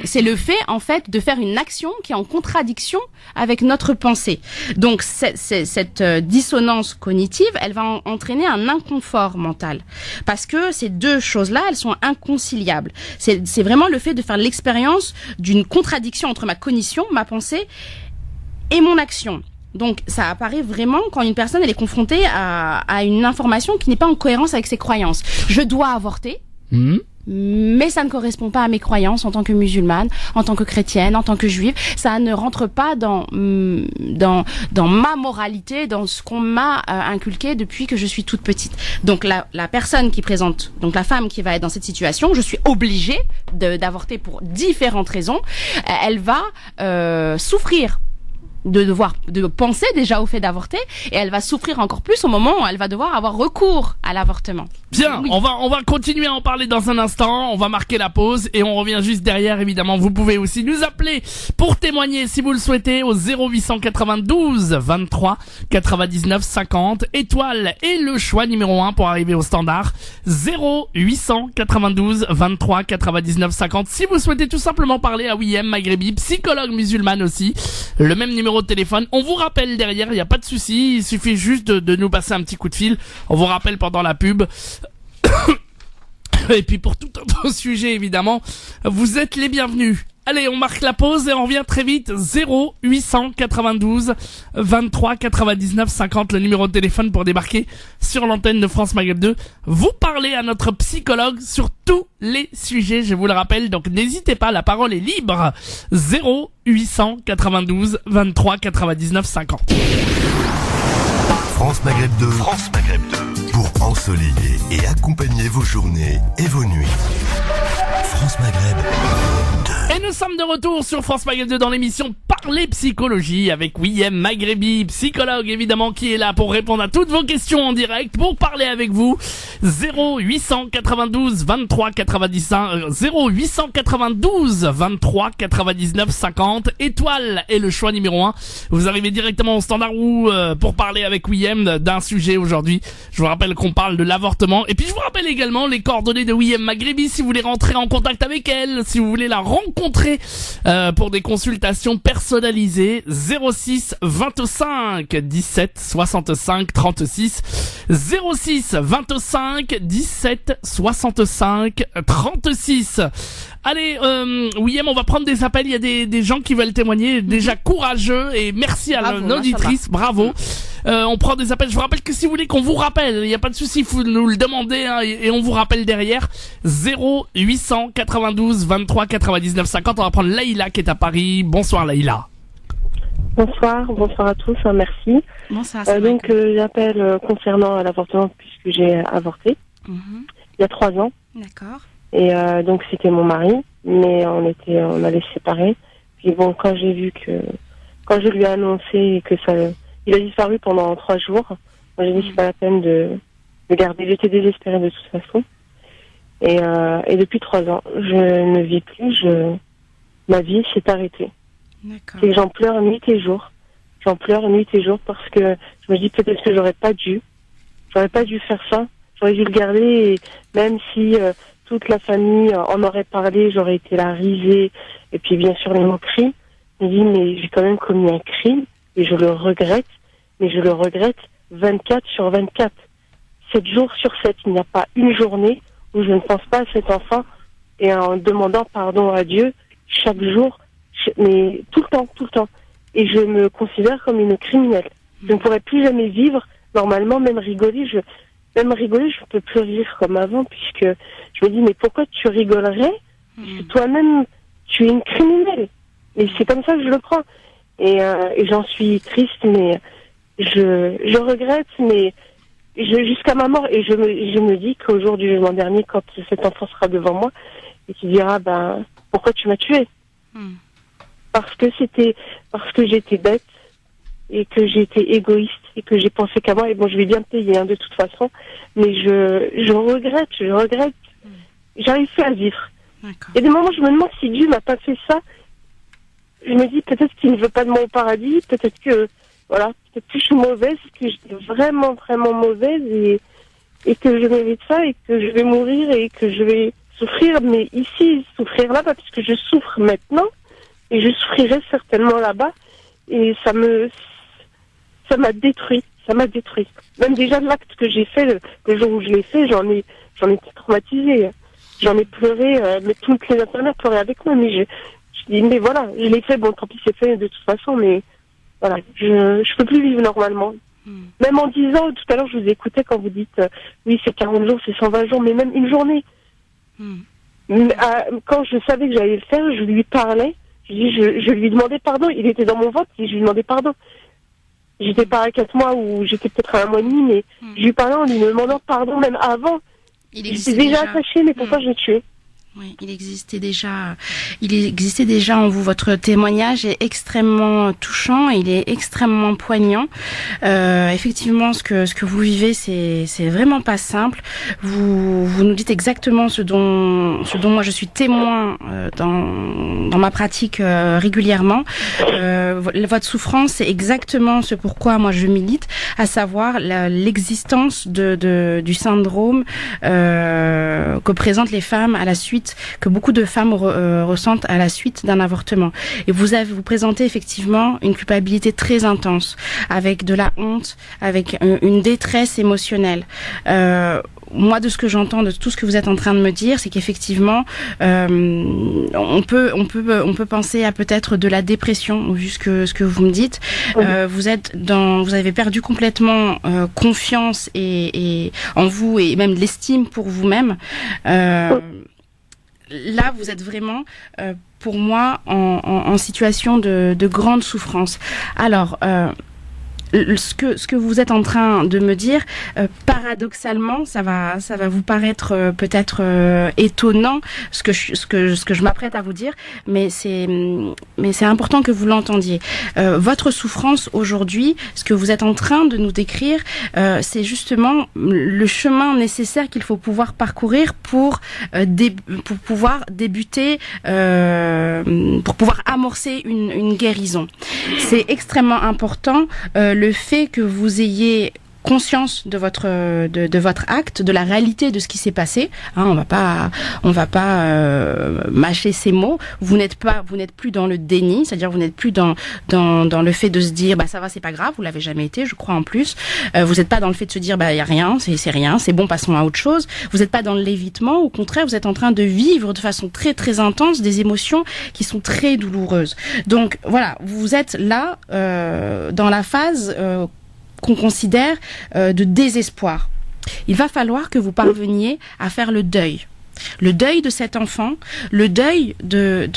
c'est le fait en fait de faire une action qui est en contradiction avec notre pensée. Donc cette dissonance cognitive, elle va entraîner un inconfort mental parce que ces deux choses-là, elles sont inconciliables. C'est vraiment le fait de faire l'expérience d'une contradiction entre ma cognition, ma pensée et mon action. Donc ça apparaît vraiment quand une personne elle est confrontée à une information qui n'est pas en cohérence avec ses croyances. Je dois avorter. Mais ça ne correspond pas à mes croyances en tant que musulmane, en tant que chrétienne, en tant que juive. Ça ne rentre pas dans ma moralité, dans ce qu'on m'a inculqué depuis que je suis toute petite. Donc la personne qui présente, donc la femme qui va être dans cette situation, je suis obligée d'avorter pour différentes raisons. Elle va souffrir de penser déjà au fait d'avorter, et elle va souffrir encore plus au moment où elle va devoir avoir recours à l'avortement. Bien, oui. on va continuer à en parler dans un instant, on va marquer la pause et on revient juste derrière. Évidemment, vous pouvez aussi nous appeler pour témoigner si vous le souhaitez au 0892 23 99 50, étoile et le choix numéro 1 pour arriver au standard 0892 23 99 50. Si vous souhaitez tout simplement parler à William Maghrebi, psychologue musulmane aussi, le même numéro de téléphone, on vous rappelle derrière, il n'y a pas de souci, il suffit juste de nous passer un petit coup de fil, on vous rappelle pendant la pub. Et puis pour tout autre sujet évidemment, vous êtes les bienvenus. Allez, on marque la pause et on revient très vite. 0892 23 99 50, le numéro de téléphone pour débarquer sur l'antenne de France Maghreb 2. Vous parlez à notre psychologue sur tous les sujets, je vous le rappelle, donc n'hésitez pas, la parole est libre. 0892 23 99 50. France Maghreb 2. France Maghreb 2. Pour ensoleiller et accompagner vos journées et vos nuits. France Maghreb 2. Et nous sommes de retour sur France Maghreb 2 dans l'émission Parler Psychologie avec William Maghrebi, psychologue évidemment, qui est là pour répondre à toutes vos questions en direct, pour parler avec vous. 0892 23 99 50, étoile est le choix numéro 1. Vous arrivez directement au standard ou pour parler avec William d'un sujet aujourd'hui. Je vous rappelle qu'on parle de l'avortement, et puis je vous rappelle également les coordonnées de William Maghrebi si vous voulez rentrer en contact avec elle, si vous voulez la rencontrer pour des consultations personnalisées. 06 25 17 65 36, 06 25 17 65 36. Allez, William, on va prendre des appels. Il y a des gens qui veulent témoigner. Déjà courageux, et merci à l'auditrice. Bravo. On prend des appels. Je vous rappelle que si vous voulez qu'on vous rappelle, il n'y a pas de souci, il faut nous le demander, hein, et on vous rappelle derrière. 0892 23 99 50. On va prendre Laïla qui est à Paris. Bonsoir Laïla. Bonsoir à tous, merci. Bonsoir. J'appelle concernant l'avortement puisque j'ai avorté il y a 3 ans. D'accord. Et donc c'était mon mari, mais on allait se séparer. Puis bon, quand je lui ai annoncé que il a disparu pendant 3 jours, Moi, j'ai dit, c'est pas la peine de garder. J'étais désespérée de toute façon. Et depuis 3 ans, je ne vis plus. Ma vie s'est arrêtée. D'accord. Et j'en pleure nuit et jour. J'en pleure nuit et jour parce que je me dis peut-être que j'aurais pas dû faire ça. J'aurais dû le garder, et même si toute la famille en aurait parlé, j'aurais été la risée, et puis bien sûr les moqueries. Je me dis, mais j'ai quand même commis un crime, et je le regrette, mais je le regrette 24 sur 24. 7 jours sur 7, il n'y a pas une journée où je ne pense pas à cet enfant, et en demandant pardon à Dieu, chaque jour, mais tout le temps. Et je me considère comme une criminelle. Je ne pourrais plus jamais vivre, normalement, même rigoler, je peux plus rire comme avant, puisque je me dis, mais pourquoi tu rigolerais? Puisque toi-même, tu es une criminelle. Et c'est comme ça que je le prends. Et j'en suis triste, mais je regrette, mais jusqu'à ma mort. Et je me dis qu'au jour du jugement dernier, quand cet enfant sera devant moi, et qu'il dira, pourquoi tu m'as tué? Parce que j'étais bête, et que j'étais égoïste, et que j'ai pensé qu'à moi, et bon, je vais bien payer, de toute façon, mais je regrette. J'arrive plus à vivre. D'accord. Il y a des moments où je me demande si Dieu m'a pas fait ça. Je me dis peut-être qu'il ne veut pas de moi au paradis, peut-être que je suis mauvaise, que j'étais vraiment, vraiment mauvaise, et que je mérite ça, et que je vais mourir, et que je vais souffrir, mais ici, souffrir là-bas, parce que je souffre maintenant, et je souffrirai certainement là-bas, et ça m'a détruit. Même déjà l'acte que j'ai fait, le jour où je l'ai fait, j'en ai été traumatisée. J'en ai pleuré, mais toutes les infirmières pleuraient avec moi, mais je dis, mais voilà, je l'ai fait, bon, tant pis, c'est fait de toute façon, mais voilà, je peux plus vivre normalement. Même en disant, tout à l'heure, je vous écoutais quand vous dites, oui, c'est 40 jours, c'est 120 jours, mais même une journée. Quand je savais que j'allais le faire, je lui parlais, je lui demandais pardon, il était dans mon ventre, et je lui demandais pardon. J'étais pas à 4 mois, ou j'étais peut-être à 1 mois et demi, mais je lui parlais en lui demandant pardon, même avant. J'étais déjà attachée, mais pourquoi je l'ai tué? Oui, il existait déjà en vous. Votre témoignage est extrêmement touchant, il est extrêmement poignant. Effectivement, ce que vous vivez, c'est vraiment pas simple. Vous nous dites exactement ce dont moi je suis témoin dans ma pratique régulièrement. Votre souffrance, c'est exactement ce pourquoi moi je milite, à savoir l'existence du syndrome que présentent les femmes à la suite, que beaucoup de femmes ressentent à la suite d'un avortement. Et vous présentez effectivement une culpabilité très intense, avec de la honte, avec une détresse émotionnelle. Moi, de ce que j'entends, de tout ce que vous êtes en train de me dire, c'est qu'effectivement, on peut penser à peut-être de la dépression, vu ce que vous me dites. Vous avez perdu complètement confiance et en vous, et même l'estime pour vous-même. Là, vous êtes vraiment, pour moi, en situation de grande souffrance. Alors, ce que vous êtes en train de me dire, paradoxalement, ça va vous paraître peut-être étonnant, ce que je m'apprête à vous dire, mais c'est important que vous l'entendiez. Votre souffrance aujourd'hui, ce que vous êtes en train de nous décrire, c'est justement le chemin nécessaire qu'il faut pouvoir parcourir pour pouvoir débuter, pour pouvoir amorcer une guérison. C'est extrêmement important. Le fait que vous ayez conscience de votre acte, de la réalité de ce qui s'est passé. On va pas mâcher ces mots. Vous n'êtes plus dans le déni, c'est-à-dire vous n'êtes plus dans le fait de se dire ça va, c'est pas grave, vous l'avez jamais été, je crois en plus. Vous n'êtes pas dans le fait de se dire y a rien, c'est rien, c'est bon, passons à autre chose. Vous n'êtes pas dans l'évitement, au contraire, vous êtes en train de vivre de façon très très intense des émotions qui sont très douloureuses. Donc voilà, vous êtes là dans la phase qu'on considère de désespoir. Il va falloir que vous parveniez à faire le deuil de cet enfant, le deuil de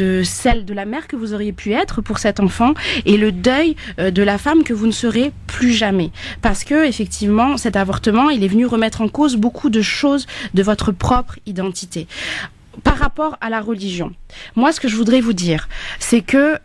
la mère que vous auriez pu être pour cet enfant, et le deuil de la femme que vous ne serez plus jamais. Parce que, effectivement, cet avortement, il est venu remettre en cause beaucoup de choses de votre propre identité. Par rapport à la religion, moi, ce que je voudrais vous dire, c'est que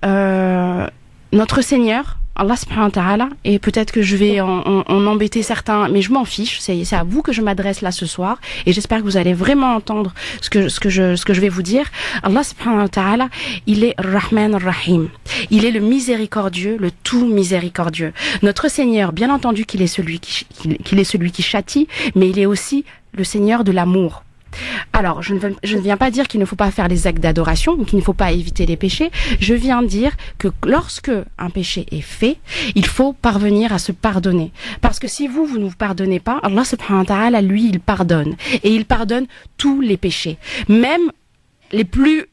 notre Seigneur, Allah subhanahu wa ta'ala, et peut-être que je vais en embêter certains, mais je m'en fiche, c'est à vous que je m'adresse là ce soir, et j'espère que vous allez vraiment entendre ce que je vais vous dire. Allah subhanahu wa ta'ala, il est Rahman Rahim. Il est le miséricordieux, le tout miséricordieux. Notre Seigneur, bien entendu qu'il est celui qui châtie, mais il est aussi le Seigneur de l'amour. Alors, je ne viens pas dire qu'il ne faut pas faire les actes d'adoration, ou qu'il ne faut pas éviter les péchés. Je viens dire que lorsque un péché est fait, il faut parvenir à se pardonner. Parce que si vous ne vous pardonnez pas, Allah subhanahu wa ta'ala, lui, il pardonne. Et il pardonne tous les péchés. Même les plus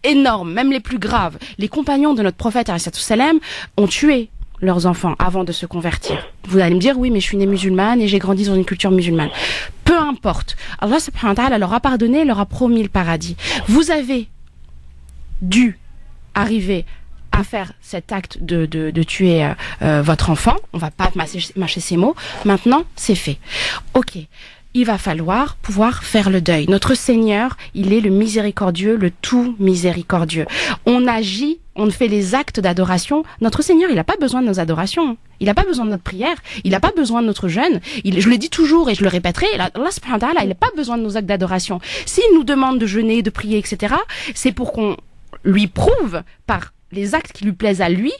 énormes, même les plus graves. Les compagnons de notre prophète, alayhi salam, ont tué leurs enfants avant de se convertir. Vous allez me dire, oui, mais je suis née musulmane et j'ai grandi dans une culture musulmane. Peu importe. Allah subhanahu wa ta'ala leur a pardonné, leur a promis le paradis. Vous avez dû arriver à faire cet acte de tuer votre enfant. On va pas mâcher ces mots. Maintenant, c'est fait. Ok. Il va falloir pouvoir faire le deuil. Notre Seigneur, il est le miséricordieux, le tout miséricordieux. On agit, on fait les actes d'adoration. Notre Seigneur, il n'a pas besoin de nos adorations. Il n'a pas besoin de notre prière. Il n'a pas besoin de notre jeûne. Je le dis toujours et je le répéterai. Allah subhanahu wa ta'ala, il n'a pas besoin de nos actes d'adoration. S'il nous demande de jeûner, de prier, etc., c'est pour qu'on lui prouve par les actes qui lui plaisent à lui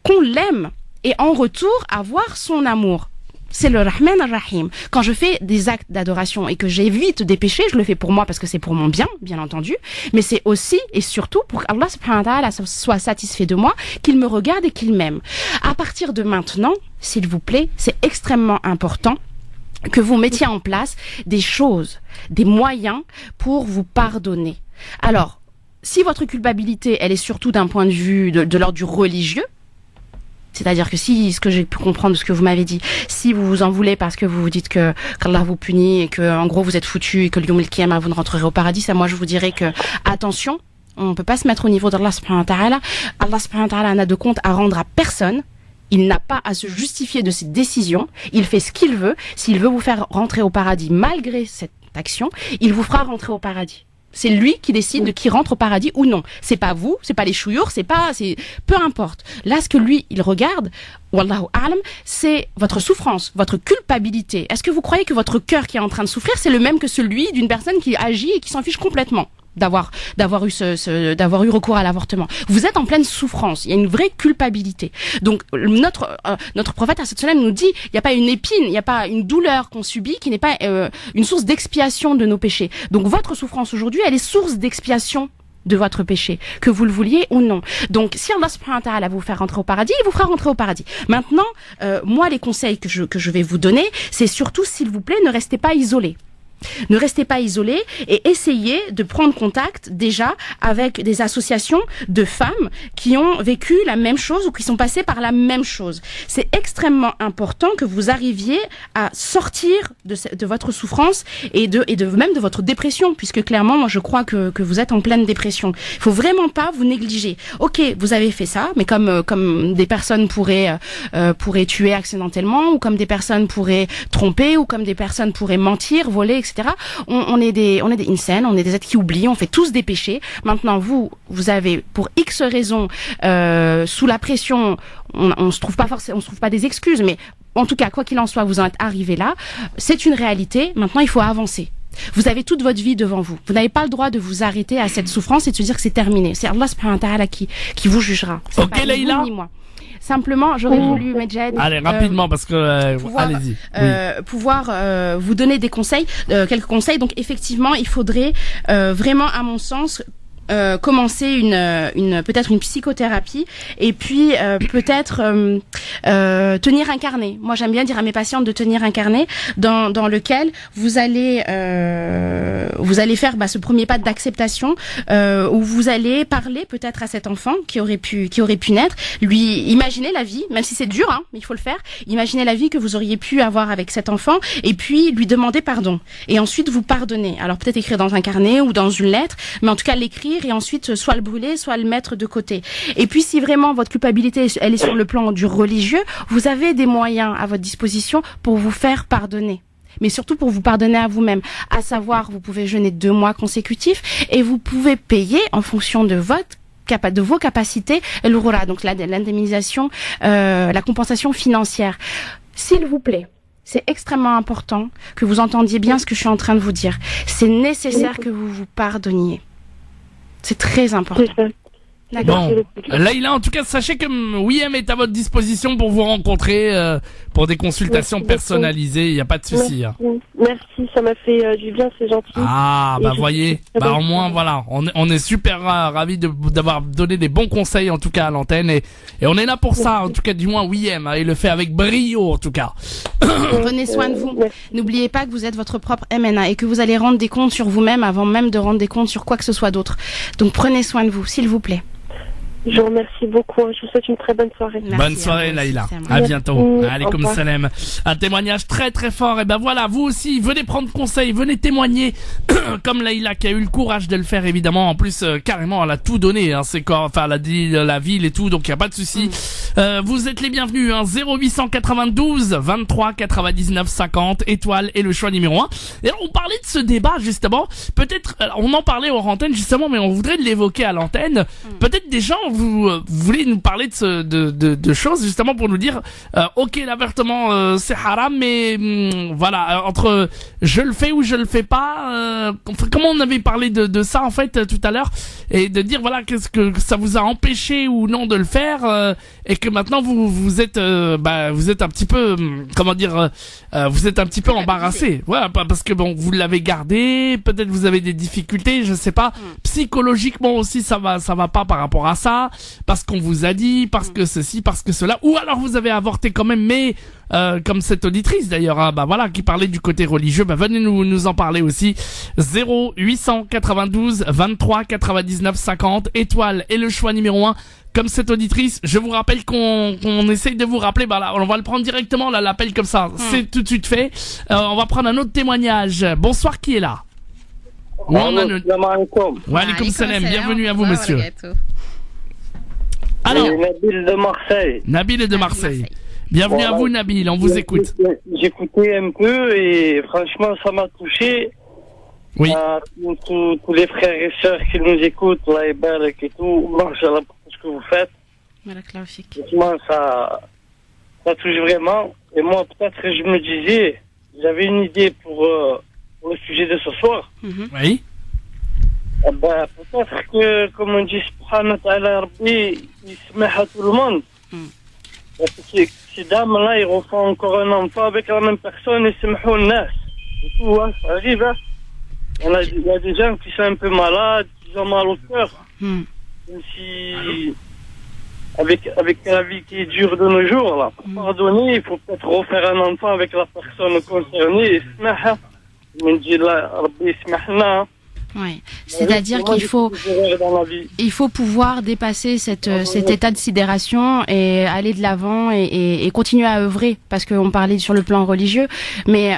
qu'on l'aime et en retour avoir son amour. C'est le Rahman Ar-Rahim. Quand je fais des actes d'adoration et que j'évite des péchés, je le fais pour moi parce que c'est pour mon bien, bien entendu, mais c'est aussi et surtout pour qu'Allah subhanahu wa ta'ala soit satisfait de moi, qu'il me regarde et qu'il m'aime. À partir de maintenant, s'il vous plaît, c'est extrêmement important que vous mettiez en place des choses, des moyens pour vous pardonner. Alors, si votre culpabilité, elle est surtout d'un point de vue de l'ordre du religieux, c'est-à-dire que si, ce que j'ai pu comprendre de ce que vous m'avez dit, si vous vous en voulez parce que vous vous dites qu'Allah vous punit et que, en gros, vous êtes foutu et que le Yawm al-Qiyamah, vous ne rentrerez au paradis, ça, moi, je vous dirais que, attention, on peut pas se mettre au niveau d'Allah subhanahu wa ta'ala. Allah subhanahu wa ta'ala n'a de compte à rendre à personne. Il n'a pas à se justifier de ses décisions. Il fait ce qu'il veut. S'il veut vous faire rentrer au paradis malgré cette action, il vous fera rentrer au paradis. C'est lui qui décide de qui rentre au paradis ou non. C'est pas vous, c'est pas les chouyours, peu importe. Là, ce que lui, il regarde, wallahu a'lam, c'est votre souffrance, votre culpabilité. Est-ce que vous croyez que votre cœur qui est en train de souffrir, c'est le même que celui d'une personne qui agit et qui s'en fiche complètement d'avoir eu recours à l'avortement? Vous êtes en pleine souffrance. Il y a une vraie culpabilité. Donc notre prophète sallallahu nous dit, il n'y a pas une épine, il n'y a pas une douleur qu'on subit qui n'est pas une source d'expiation de nos péchés. Donc votre souffrance aujourd'hui, elle est source d'expiation de votre péché, que vous le vouliez ou non. Donc si Allah subhanahu wa ta'ala vous faire rentrer au paradis, il vous fera rentrer au paradis. Maintenant, moi les conseils que je vais vous donner, c'est surtout, s'il vous plaît, ne restez pas isolés. Ne restez pas isolés et essayez de prendre contact déjà avec des associations de femmes qui ont vécu la même chose ou qui sont passées par la même chose. C'est extrêmement important que vous arriviez à sortir de votre souffrance et même de votre dépression, puisque clairement, moi je crois que vous êtes en pleine dépression. Il faut vraiment pas vous négliger. Ok, vous avez fait ça, mais comme des personnes pourraient tuer accidentellement, ou comme des personnes pourraient tromper, ou comme des personnes pourraient mentir, voler, etc. On est des insans, on est des êtres qui oublient, on fait tous des péchés. Maintenant, vous avez, pour X raisons, sous la pression, on se trouve pas des excuses, mais en tout cas, quoi qu'il en soit, vous en êtes arrivé là. C'est une réalité. Maintenant, il faut avancer. Vous avez toute votre vie devant vous. Vous n'avez pas le droit de vous arrêter à cette souffrance et de se dire que c'est terminé. C'est Allah subhanahu wa ta'ala qui vous jugera. C'est ok, Leïla. Ni moi. Simplement, j'aurais voulu, Medjed, allez, rapidement, parce que allez-y. Pouvoir vous donner des conseils, quelques conseils. Donc effectivement, il faudrait vraiment, à mon sens, commencer peut-être une psychothérapie et puis peut-être tenir un carnet. Moi, j'aime bien dire à mes patientes de tenir un carnet dans lequel vous allez faire ce premier pas d'acceptation où vous allez parler peut-être à cet enfant qui aurait pu naître, lui imaginer la vie, même si c'est dur, mais il faut le faire. Imaginer la vie que vous auriez pu avoir avec cet enfant et puis lui demander pardon et ensuite vous pardonner. Alors peut-être écrire dans un carnet ou dans une lettre, mais en tout cas l'écrire et ensuite soit le brûler, soit le mettre de côté. Et puis si vraiment votre culpabilité, elle est sur le plan du religieux, vous avez des moyens à votre disposition pour vous faire pardonner. Mais surtout pour vous pardonner à vous-même. À savoir, vous pouvez jeûner 2 mois consécutifs et vous pouvez payer en fonction de votre vos capacités, donc l'indemnisation, la compensation financière. S'il vous plaît, c'est extrêmement important que vous entendiez bien ce que je suis en train de vous dire. C'est nécessaire que vous vous pardonniez. C'est très important. C'est ça. D'accord. Bon, Laïla, en tout cas, sachez que Wiem est à votre disposition pour vous rencontrer pour des consultations Merci personnalisées. Il n'y a pas de souci. Hein. Merci, ça m'a fait du bien, c'est gentil. Ah, Et bah je voyez, suis très bah au bonne moins soirée. voilà, on est super ravis d'avoir donné des bons conseils en tout cas à l'antenne et on est là pour ça, en tout cas du moins Wiem, il le fait avec brio en tout cas. Prenez soin de vous. Merci. N'oubliez pas que vous êtes votre propre MNA et que vous allez rendre des comptes sur vous-même avant même de rendre des comptes sur quoi que ce soit d'autre. Donc prenez soin de vous, s'il vous plaît. Je vous remercie beaucoup. Je vous souhaite une très bonne soirée. Merci Bonne à soirée vous, Laïla, c'est moi. à bientôt. Merci. Allez, Au comme revoir. salam. Un témoignage très très fort. Et ben voilà, vous aussi, venez prendre conseil, venez témoigner, comme Laïla qui a eu le courage de le faire évidemment. En plus, carrément, elle a tout donné. Hein, c'est quoi, enfin, elle a dit la ville et tout, donc y a pas de souci. Vous êtes les bienvenus. Hein, 0892 23 99 50 étoile et le choix numéro 1. Et alors, on parlait de ce débat justement. Peut-être, on en parlait hors antenne justement, mais on voudrait l'évoquer à l'antenne. Peut-être des gens vous voulez nous parler de choses justement pour nous dire ok, l'avortement c'est haram, mais voilà, entre je le fais ou je le fais pas, comment on avait parlé de ça en fait tout à l'heure, et de dire voilà, qu'est-ce que ça vous a empêché ou non de le faire, et que maintenant vous êtes un petit peu comment dire, vous êtes un petit peu embarrassé, voilà, parce que bon, vous l'avez gardé, peut-être vous avez des difficultés, je sais pas, psychologiquement aussi ça va pas par rapport à ça, parce qu'on vous a dit, parce que ceci, parce que cela, ou alors vous avez avorté quand même, mais comme cette auditrice d'ailleurs, hein, bah voilà, qui parlait du côté religieux, bah venez nous en parler aussi. 0892 23 99 50 étoile et le choix numéro 1. Comme cette auditrice, je vous rappelle qu'on essaye de vous rappeler, bah là, on va le prendre directement, là, l'appel comme ça, c'est tout de suite fait. On va prendre un autre témoignage. Bonsoir, qui est là? Nous, on a notre... Wa alaykoum salam, bienvenue à vous, monsieur. Alors, Nabil de Marseille. Nabil est de Marseille. Bienvenue à vous, Nabil, on vous écoute. J'écoutais un peu et franchement, ça m'a touché. Oui. Tous les frères et sœurs qui nous écoutent, là, et Barak et tout, Marshall, pour ce que vous faites. Franchement, ça touche vraiment. Et moi, peut-être que je me disais, j'avais une idée pour le sujet de ce soir. Oui. Ben, peut-être que, comme on dit, subhanahu wa ta'ala, Rabbi, il se met à tout le monde. Parce que ces dames-là, ils refont encore un enfant avec la même personne et se mettent au nas. Et tout, hein, ça arrive, hein. Il y a des gens qui sont un peu malades, qui ont mal au cœur. Même si, avec la vie qui est dure de nos jours, là, pour pardonner, il faut peut-être refaire un enfant avec la personne concernée. Et se mettre, on dit là, Rabbi, se mettre. Oui, c'est-à-dire qu'il faut pouvoir dépasser cet état de sidération et aller de l'avant et continuer à œuvrer, parce qu'on parlait sur le plan religieux, mais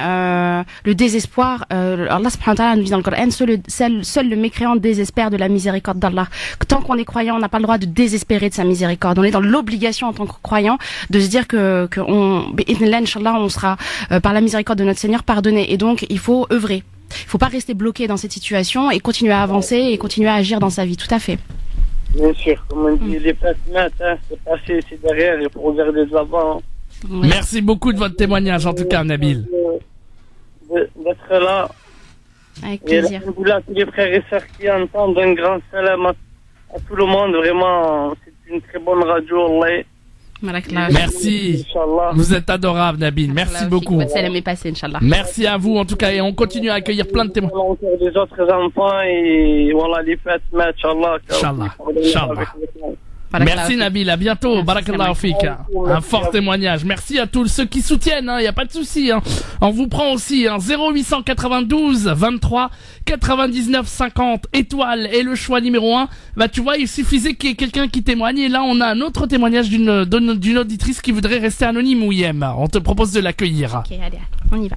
le désespoir, Allah subhanahu wa ta'ala nous dit dans le Coran, seul le mécréant désespère de la miséricorde d'Allah. Tant qu'on est croyant, on n'a pas le droit de désespérer de sa miséricorde. On est dans l'obligation en tant que croyant de se dire que Inch'Allah, on sera par la miséricorde de notre Seigneur pardonné, et donc il faut œuvrer. Il ne faut pas rester bloqué dans cette situation et continuer à avancer et continuer à agir dans sa vie, tout à fait. Bien sûr, comme on dit, les placements, c'est passé, c'est derrière, il faut regarder de l'avant. Oui. Merci beaucoup de votre témoignage, en tout cas, Nabil. D'être là. Avec Et plaisir. là, tous les frères et sœurs qui entendent, un grand salam à tout le monde, vraiment, c'est une très bonne radio, Allah. Merci. Inch'Allah. Vous êtes adorable, Nabil. Merci beaucoup. Votre salam est passé, Inch'Allah. Merci à vous, en tout cas, et on continue à accueillir plein de témoins. Encore des autres enfants et voilà, les fêtes, Inch'Allah. Inch'Allah. Inch'Allah. Merci Nabil, à bientôt. Barakallahu fik. Un fort témoignage. Merci à tous ceux qui soutiennent, il y a pas de souci, hein. On vous prend aussi, 0892 23 99 50 étoile et le choix numéro 1. Bah tu vois, il suffisait qu'il y ait quelqu'un qui témoigne, et là on a un autre témoignage d'une auditrice qui voudrait rester anonyme, Ouiem. On te propose de l'accueillir. Ok, allez, on y va.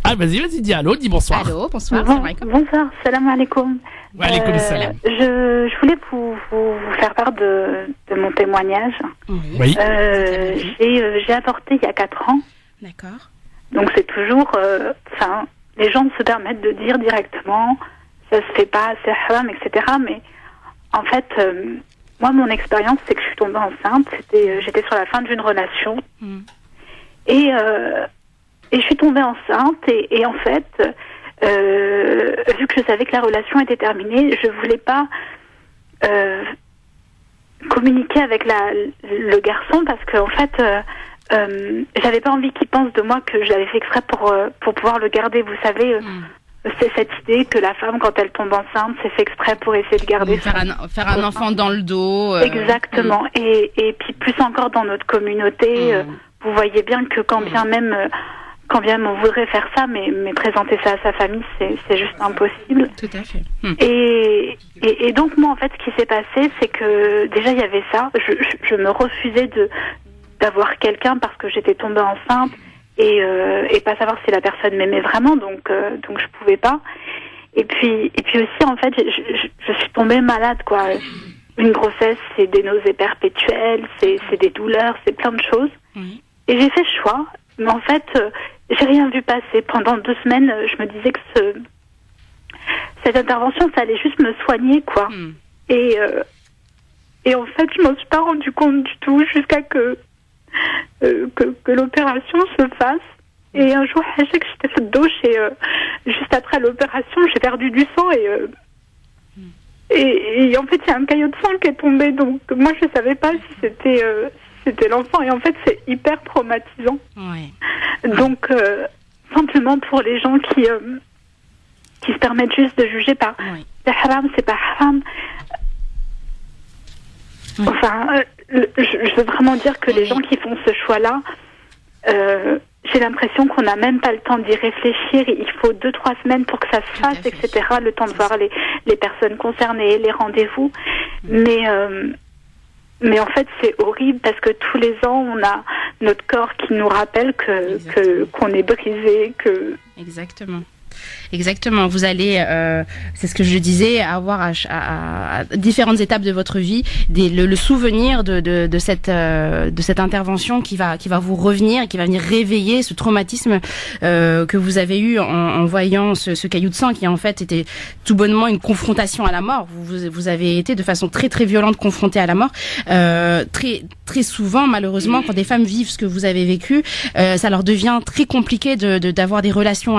Ah vas-y, dis allô, dis bonsoir. Allô, bonsoir. Bonsoir, salam alaikum. Wa alaykoum salam. Je voulais vous faire part de mon témoignage. Oui. J'ai avorté il y a 4 ans. D'accord. Donc c'est toujours... les gens se permettent de dire directement, ça se fait pas, c'est haram, etc. Mais en fait, moi, mon expérience, c'est que je suis tombée enceinte. J'étais sur la fin d'une relation. Et je suis tombée enceinte. Et en fait, vu que je savais que la relation était terminée, je voulais pas communiquer avec le garçon parce que en fait, j'avais pas envie qu'il pense de moi que je l'avais fait exprès pour pouvoir le garder. Vous savez, c'est cette idée que la femme, quand elle tombe enceinte, c'est fait exprès pour essayer de garder faire un enfant dans le dos. Exactement. Et puis plus encore dans notre communauté, vous voyez bien que quand bien même on voudrait faire ça, mais présenter ça à sa famille, c'est juste impossible. Tout à fait. Et donc moi, en fait, ce qui s'est passé, c'est que déjà il y avait ça. Je me refusais d'avoir quelqu'un parce que j'étais tombée enceinte et pas savoir si la personne m'aimait vraiment, donc je pouvais pas. Et puis aussi, en fait, je suis tombée malade, quoi. Une grossesse, c'est des nausées perpétuelles, c'est des douleurs, c'est plein de choses. Et j'ai fait le choix, mais en fait, j'ai rien vu passer. Pendant 2 semaines, je me disais que cette intervention, ça allait juste me soigner, quoi. Et en fait, je m'en suis pas rendu compte du tout jusqu'à que l'opération se fasse. Et un jour, je sais que j'étais fait de douche et juste après l'opération, j'ai perdu du sang et en fait, il y a un caillot de sang qui est tombé. Donc moi, je savais pas si c'était l'enfant. Et en fait, c'est hyper traumatisant. Donc simplement pour les gens qui se permettent juste de juger par c'est haram, c'est pas haram. Enfin, je veux vraiment dire que les gens qui font ce choix-là, j'ai l'impression qu'on n'a même pas le temps d'y réfléchir. Il faut 2-3 semaines pour que ça se fasse, etc. Le temps de voir les personnes concernées, les rendez-vous. Mais en fait, c'est horrible parce que tous les ans, on a notre corps qui nous rappelle qu'on est brisé, que... Exactement. Vous allez, c'est ce que je disais, avoir à différentes étapes de votre vie le souvenir de cette intervention qui va vous revenir et qui va venir réveiller ce traumatisme que vous avez eu en voyant ce caillou de sang qui en fait était tout bonnement une confrontation à la mort. Vous avez été de façon très très violente confronté à la mort. Très très souvent, malheureusement, quand des femmes vivent ce que vous avez vécu, ça leur devient très compliqué d'avoir une relation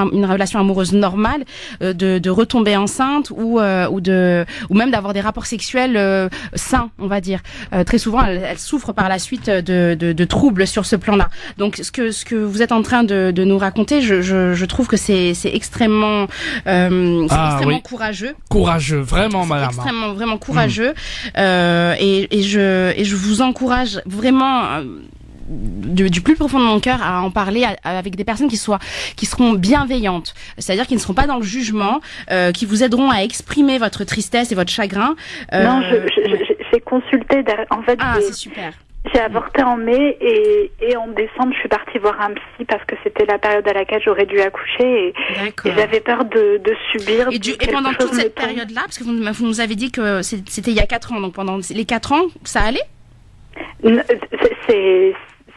amoureuse normale, de retomber enceinte ou même d'avoir des rapports sexuels sains, on va dire. Très souvent, elles souffrent par la suite de troubles sur ce plan-là. Donc, ce que vous êtes en train de nous raconter, je trouve que c'est extrêmement courageux. Courageux, vraiment, madame. Extrêmement, vraiment courageux. Et je vous encourage vraiment. Du plus profond de mon cœur à en parler avec des personnes qui seront bienveillantes, c'est-à-dire qui ne seront pas dans le jugement, qui vous aideront à exprimer votre tristesse et votre chagrin. Non, j'ai consulté. En fait, c'est super. J'ai avorté en mai et en décembre, je suis partie voir un psy parce que c'était la période à laquelle j'aurais dû accoucher et j'avais peur de subir. Et pendant toute cette période-là, parce que vous nous avez dit que c'était il y a 4 ans, donc pendant les 4 ans, ça allait?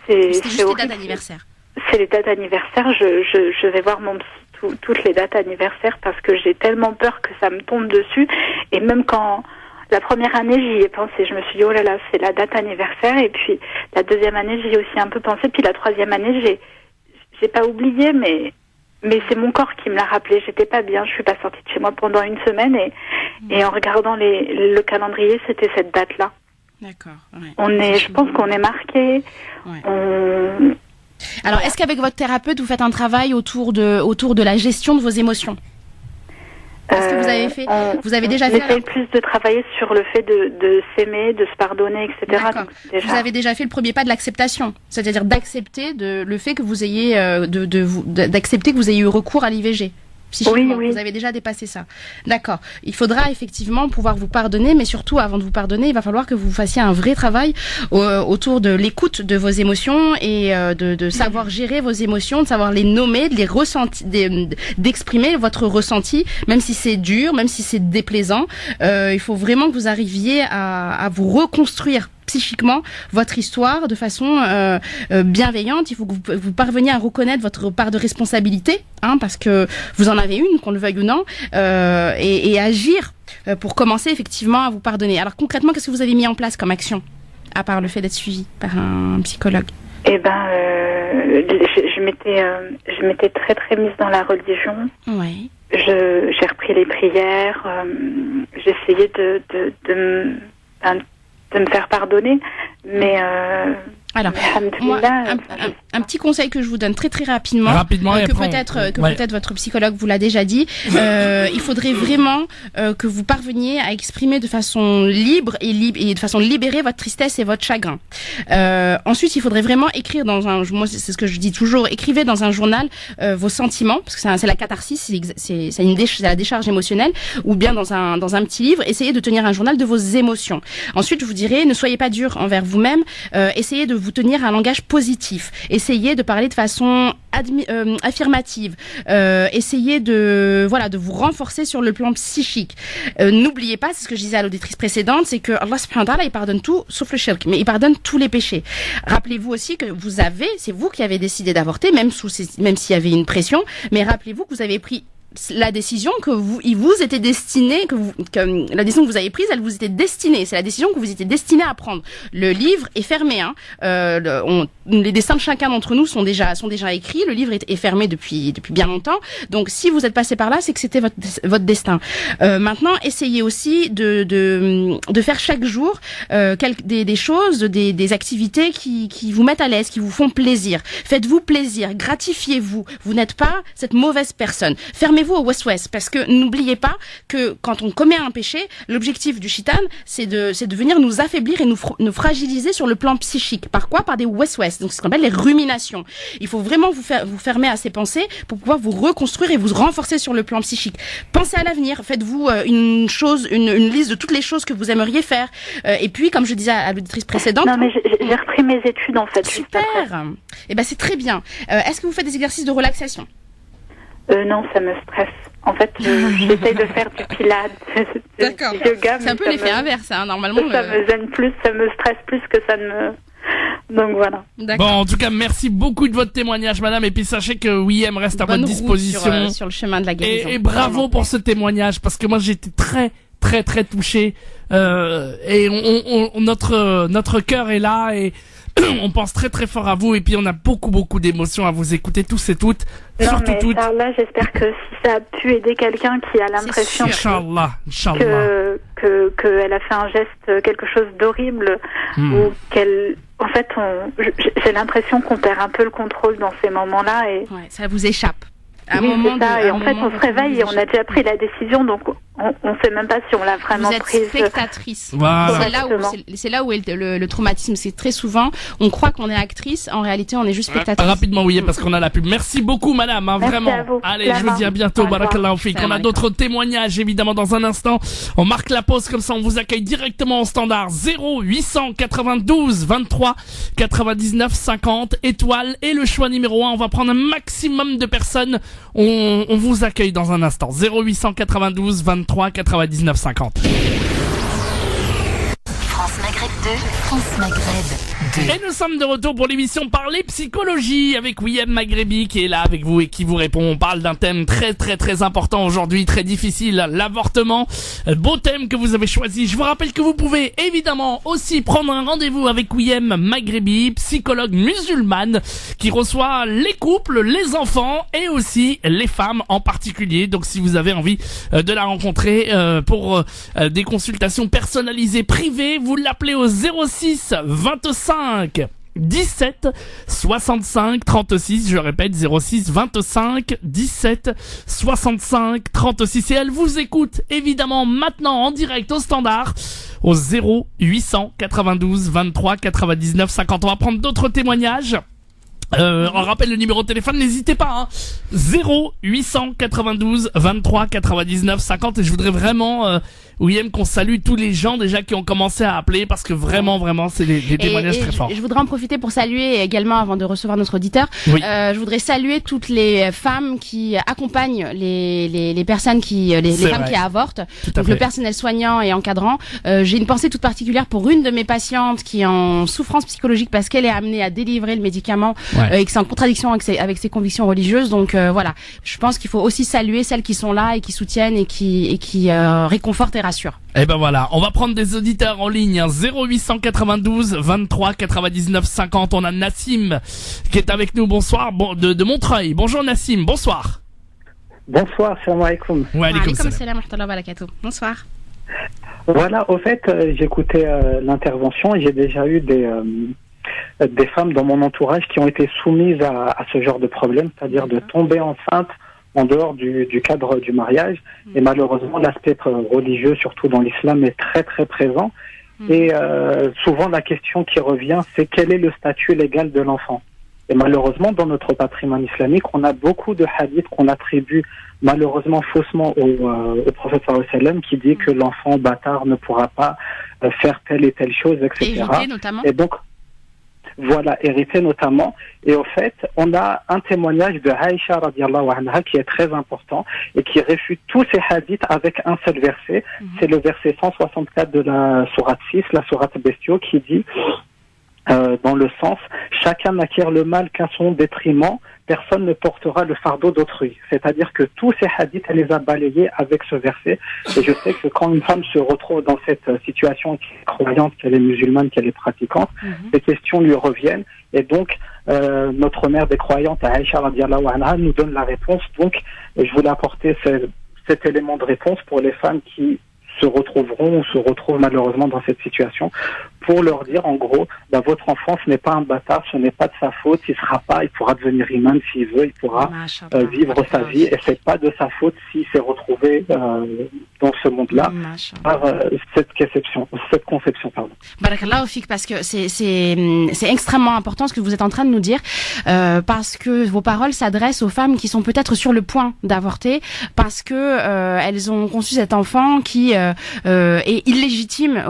C'était juste les dates anniversaires. C'est les dates anniversaires. Je vais voir mon psy toutes les dates anniversaires parce que j'ai tellement peur que ça me tombe dessus. Et même quand la première année, j'y ai pensé. Je me suis dit, oh là là, c'est la date anniversaire. Et puis la deuxième année, j'y ai aussi un peu pensé. Puis la troisième année, j'ai pas oublié, mais c'est mon corps qui me l'a rappelé. J'étais pas bien. Je suis pas sortie de chez moi pendant 1 semaine et en regardant le calendrier, c'était cette date-là. D'accord. Ouais. Je pense qu'on est marqué. Ouais. Alors, est-ce qu'avec votre thérapeute, vous faites un travail autour de la gestion de vos émotions? Qu'est-ce que vous avez fait? Vous avez déjà fait? J'essaie plus de travailler sur le fait de s'aimer, de se pardonner, etc. D'accord. Donc, vous avez déjà fait le premier pas de l'acceptation, c'est-à-dire d'accepter le fait que vous ayez d'accepter que vous ayez eu recours à l'IVG. Psychiquement, oui. Vous avez déjà dépassé ça. D'accord. Il faudra effectivement pouvoir vous pardonner, mais surtout, avant de vous pardonner, il va falloir que vous fassiez un vrai travail autour de l'écoute de vos émotions et de savoir gérer vos émotions, de savoir les nommer, de les ressentir, d'exprimer votre ressenti, même si c'est dur, même si c'est déplaisant. Il faut vraiment que vous arriviez à vous reconstruire psychiquement votre histoire de façon bienveillante. Il faut que vous parveniez à reconnaître votre part de responsabilité, parce que vous en avez une, qu'on le veuille ou non, et agir pour commencer effectivement à vous pardonner. Alors concrètement, qu'est-ce que vous avez mis en place comme action, à part le fait d'être suivi par un psychologue? Eh ben, je m'étais très très mise dans la religion. Oui. J'ai repris les prières. J'essayais de me faire pardonner, mais alors, moi, un petit conseil que je vous donne très très rapidement, que peut-être votre psychologue vous l'a déjà dit, il faudrait vraiment que vous parveniez à exprimer de façon libre et de façon libérée votre tristesse et votre chagrin. Ensuite, il faudrait vraiment écrire moi c'est ce que je dis toujours, écrivez dans un journal vos sentiments, parce que c'est la catharsis, c'est la décharge émotionnelle, ou bien dans un petit livre, essayez de tenir un journal de vos émotions. Ensuite, je vous dirais, ne soyez pas dur envers vous-même, essayez de vous tenir un langage positif. Essayez de parler de façon affirmative. Essayez de vous renforcer sur le plan psychique. N'oubliez pas, c'est ce que je disais à l'auditrice précédente, c'est que Allah subhanahu wa ta'ala, il pardonne tout sauf le shirk, mais il pardonne tous les péchés. Rappelez-vous aussi que c'est vous qui avez décidé d'avorter, même s'il y avait une pression, mais rappelez-vous que vous avez pris la décision il vous était destiné, la décision que vous avez prise, elle vous était destinée. C'est la décision que vous étiez destiné à prendre. Le livre est fermé, les destins de chacun d'entre nous sont déjà écrits. Le livre est fermé depuis bien longtemps. Donc, si vous êtes passé par là, c'est que c'était votre destin. Maintenant, essayez aussi de faire chaque jour des choses, des activités qui vous mettent à l'aise, qui vous font plaisir. Faites-vous plaisir, gratifiez-vous. Vous n'êtes pas cette mauvaise personne. Fermez-vous au west-west, parce que n'oubliez pas que quand on commet un péché, l'objectif du shaitan, c'est de venir nous affaiblir et nous fragiliser sur le plan psychique. Par quoi? Par des west-west. Donc, ce qu'on appelle les ruminations. Il faut vraiment vous fermer à ces pensées pour pouvoir vous reconstruire et vous renforcer sur le plan psychique. Pensez à l'avenir. Faites-vous une liste de toutes les choses que vous aimeriez faire. Et puis, comme je disais à l'auditrice précédente. Non, mais j'ai repris mes études, en fait. Super. Eh ben, c'est très bien. Est-ce que vous faites des exercices de relaxation? Non, ça me stresse. En fait, j'essaye de faire du pilates, D'accord. du yoga. C'est un peu l'effet inverse, normalement. Ça me gêne plus, ça me stresse plus que ça ne me... Donc voilà. Bon, en tout cas, merci beaucoup de votre témoignage, madame. Et puis sachez que William reste à votre disposition. Sur le chemin de la guérison. Et bravo pour ce témoignage, parce que moi j'étais très très très touché. Et notre cœur est là et on pense très très fort à vous. Et puis on a beaucoup d'émotions à vous écouter tous et toutes. Surtout toutes. Inch'Allah, j'espère que si ça a pu aider quelqu'un qui a l'impression Inch'Allah. qu'elle a fait un geste, quelque chose d'horrible, ou qu'elle... En fait, j'ai l'impression qu'on perd un peu le contrôle dans ces moments-là. Et... Ouais, ça vous échappe. Et en fait, on se réveille et on a déjà pris la décision, donc on sait même pas si on l'a vraiment prise. Vous êtes spectatrice. Voilà. C'est là où est le traumatisme. C'est très souvent, on croit qu'on est actrice, en réalité, on est juste spectatrice. Rapidement, oui, parce qu'on a la pub. Merci beaucoup, madame, Merci vraiment. à vous. Allez, je vous dis à bientôt. Barakallahu fik. On a d'autres témoignages, évidemment, dans un instant. On marque la pause, comme ça, on vous accueille directement au standard 0892 23 99 50 étoiles et le choix numéro 1. On va prendre un maximum de personnes. On vous accueille dans un instant. 0892 23 99 50. France Maghreb 2, France Maghreb 2. Et nous sommes de retour pour l'émission Parler Psychologie avec William Maghrebi qui est là avec vous et qui vous répond. On parle d'un thème très très très important aujourd'hui, très difficile, l'avortement. Beau thème que vous avez choisi. Je vous rappelle que vous pouvez évidemment aussi prendre un rendez-vous avec William Maghrebi, psychologue musulmane qui reçoit les couples, les enfants et aussi les femmes en particulier. Donc si vous avez envie de la rencontrer pour des consultations personnalisées privées, vous l'appelez au 06 25 17 65 36, je répète 06 25 17 65 36 et elle vous écoute évidemment maintenant en direct au standard au 0892 23 99 50. On va prendre d'autres témoignages. On rappelle le numéro de téléphone, n'hésitez pas, 0892 23 99 50 et je voudrais vraiment William, qu'on salue tous les gens déjà qui ont commencé à appeler parce que vraiment, c'est des témoignages très forts. Je voudrais en profiter pour saluer également, avant de recevoir notre auditeur, Oui. je voudrais saluer toutes les femmes qui accompagnent les personnes les C'est femmes vrai. qui avortent, Tout à donc fait. le personnel soignant et encadrant. J'ai une pensée toute particulière pour une de mes patientes qui est en souffrance psychologique parce qu'elle est amenée à délivrer le médicament Ouais. et que c'est en contradiction avec ses convictions religieuses. Donc voilà, je pense qu'il faut aussi saluer celles qui sont là et qui soutiennent et qui réconfortent et rassurent. Et ben voilà, on va prendre des auditeurs en ligne, hein. 0892 23 99 50. On a Nassim qui est avec nous. Bonsoir, de Montreuil. Bonjour Nassim, bonsoir. Bonsoir, salam alaikum. Ouais, Alaykoum salam. salam wa rahmatullahi wa barakatuh. Bonsoir. Voilà, au fait, j'écoutais l'intervention et j'ai déjà eu des femmes dans mon entourage qui ont été soumises à ce genre de problème, c'est-à-dire de tomber enceinte en dehors du cadre du mariage. Et malheureusement, l'aspect religieux, surtout dans l'islam, est très très présent. Et souvent, la question qui revient, c'est quel est le statut légal de l'enfant. Et malheureusement, dans notre patrimoine islamique, on a beaucoup de hadiths qu'on attribue malheureusement faussement au prophète sallallahu alayhi wa sallam, qui dit que l'enfant bâtard ne pourra pas faire telle et telle chose, etc. Éviter notamment. Et donc, voilà, hérité notamment. Et au fait, on a un témoignage de Aïcha radiallahu anha qui est très important et qui réfute tous ces hadiths avec un seul verset. C'est le verset 164 de la sourate 6, la sourate Bestiaux, qui dit, dans le sens, chacun n'acquiert le mal qu'à son détriment, personne ne portera le fardeau d'autrui. C'est-à-dire que tous ces hadiths, elle les a balayés avec ce verset. Et je sais que quand une femme se retrouve dans cette situation, qu'elle est croyante, qu'elle est musulmane, qu'elle est pratiquante, ces questions lui reviennent. Et donc, notre mère des croyantes, Aïcha radiallahu anha, nous donne la réponse. Donc, je voulais apporter cet élément de réponse pour les femmes qui se retrouveront ou se retrouvent malheureusement dans cette situation, pour leur dire en gros, votre enfant ce n'est pas un bâtard, ce n'est pas de sa faute, il pourra devenir imam s'il veut, il pourra vivre sa vie, et c'est pas de sa faute s'il s'est retrouvé dans ce monde-là par cette conception. Barakallahu fik, parce que c'est extrêmement important ce que vous êtes en train de nous dire, parce que vos paroles s'adressent aux femmes qui sont peut-être sur le point d'avorter, parce que elles ont conçu cet enfant qui est illégitime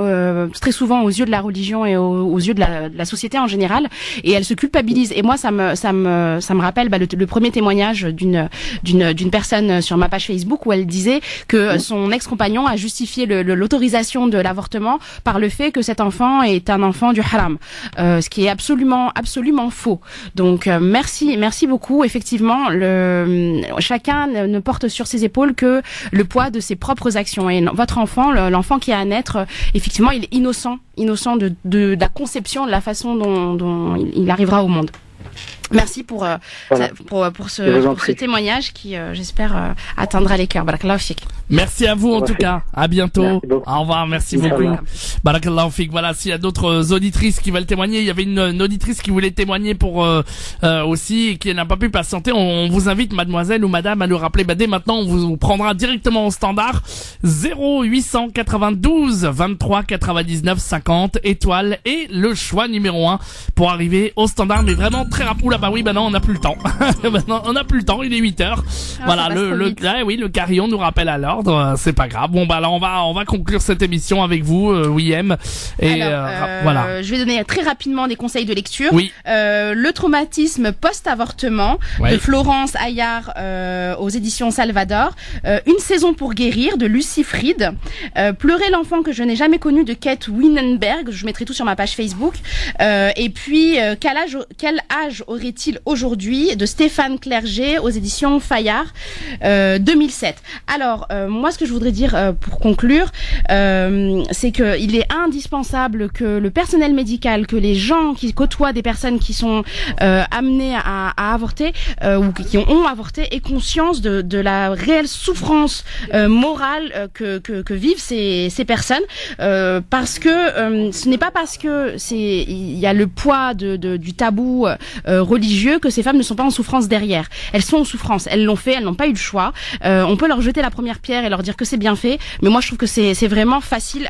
très souvent aux yeux de la religion et aux yeux de la société en général, et elles se culpabilisent. Et moi, ça me rappelle le premier témoignage d'une personne sur ma page Facebook où elle disait que son ex-compagnon a justifié l'autorisation de l'avortement par le fait que cet enfant est un enfant du haram, ce qui est absolument faux. Donc merci beaucoup. Effectivement, chacun ne porte sur ses épaules que le poids de ses propres actions, et votre enfant, l'enfant qui a à naître, effectivement, il est innocent de la conception, de la façon dont il arrivera au monde. Merci pour ce témoignage qui, j'espère, atteindra les cœurs. Barakallahu fik. Merci à vous en tout cas. À bientôt. Au revoir. Merci beaucoup. Barakallahu fik. Voilà, s'il y a d'autres auditrices qui veulent témoigner, il y avait une auditrice qui voulait témoigner pour aussi et qui n'a pas pu patienter. On vous invite, mademoiselle ou madame, à le rappeler. Dès maintenant, on vous prendra directement au standard 0892 23 99 50 étoiles et le choix numéro 1 pour arriver au standard. Mais vraiment très rapide. Non, on n'a plus le temps. Maintenant, on n'a plus le temps. Il est 8h. Voilà, le carillon nous rappelle à l'ordre. C'est pas grave. Bon, là, on va conclure cette émission avec vous, William. Et voilà. Je vais donner très rapidement des conseils de lecture. Oui. Le traumatisme post-avortement de Florence Ayard aux éditions Salvador. Une saison pour guérir de Lucy Fried. Pleurer l'enfant que je n'ai jamais connu de Kate Winenberg. Je mettrai tout sur ma page Facebook. Et puis quel âge aurait-il aujourd'hui de Stéphane Clerget aux éditions Fayard 2007. Alors moi ce que je voudrais dire pour conclure, c'est que il est indispensable que le personnel médical, que les gens qui côtoient des personnes qui sont amenées à avorter ou qui ont avorté aient conscience de la réelle souffrance morale que vivent ces personnes, parce que ce n'est pas parce que il y a le poids du tabou religieux que ces femmes ne sont pas en souffrance derrière. Elles sont en souffrance, elles l'ont fait, elles n'ont pas eu le choix. On peut leur jeter la première pierre et leur dire que c'est bien fait, mais moi je trouve que c'est vraiment facile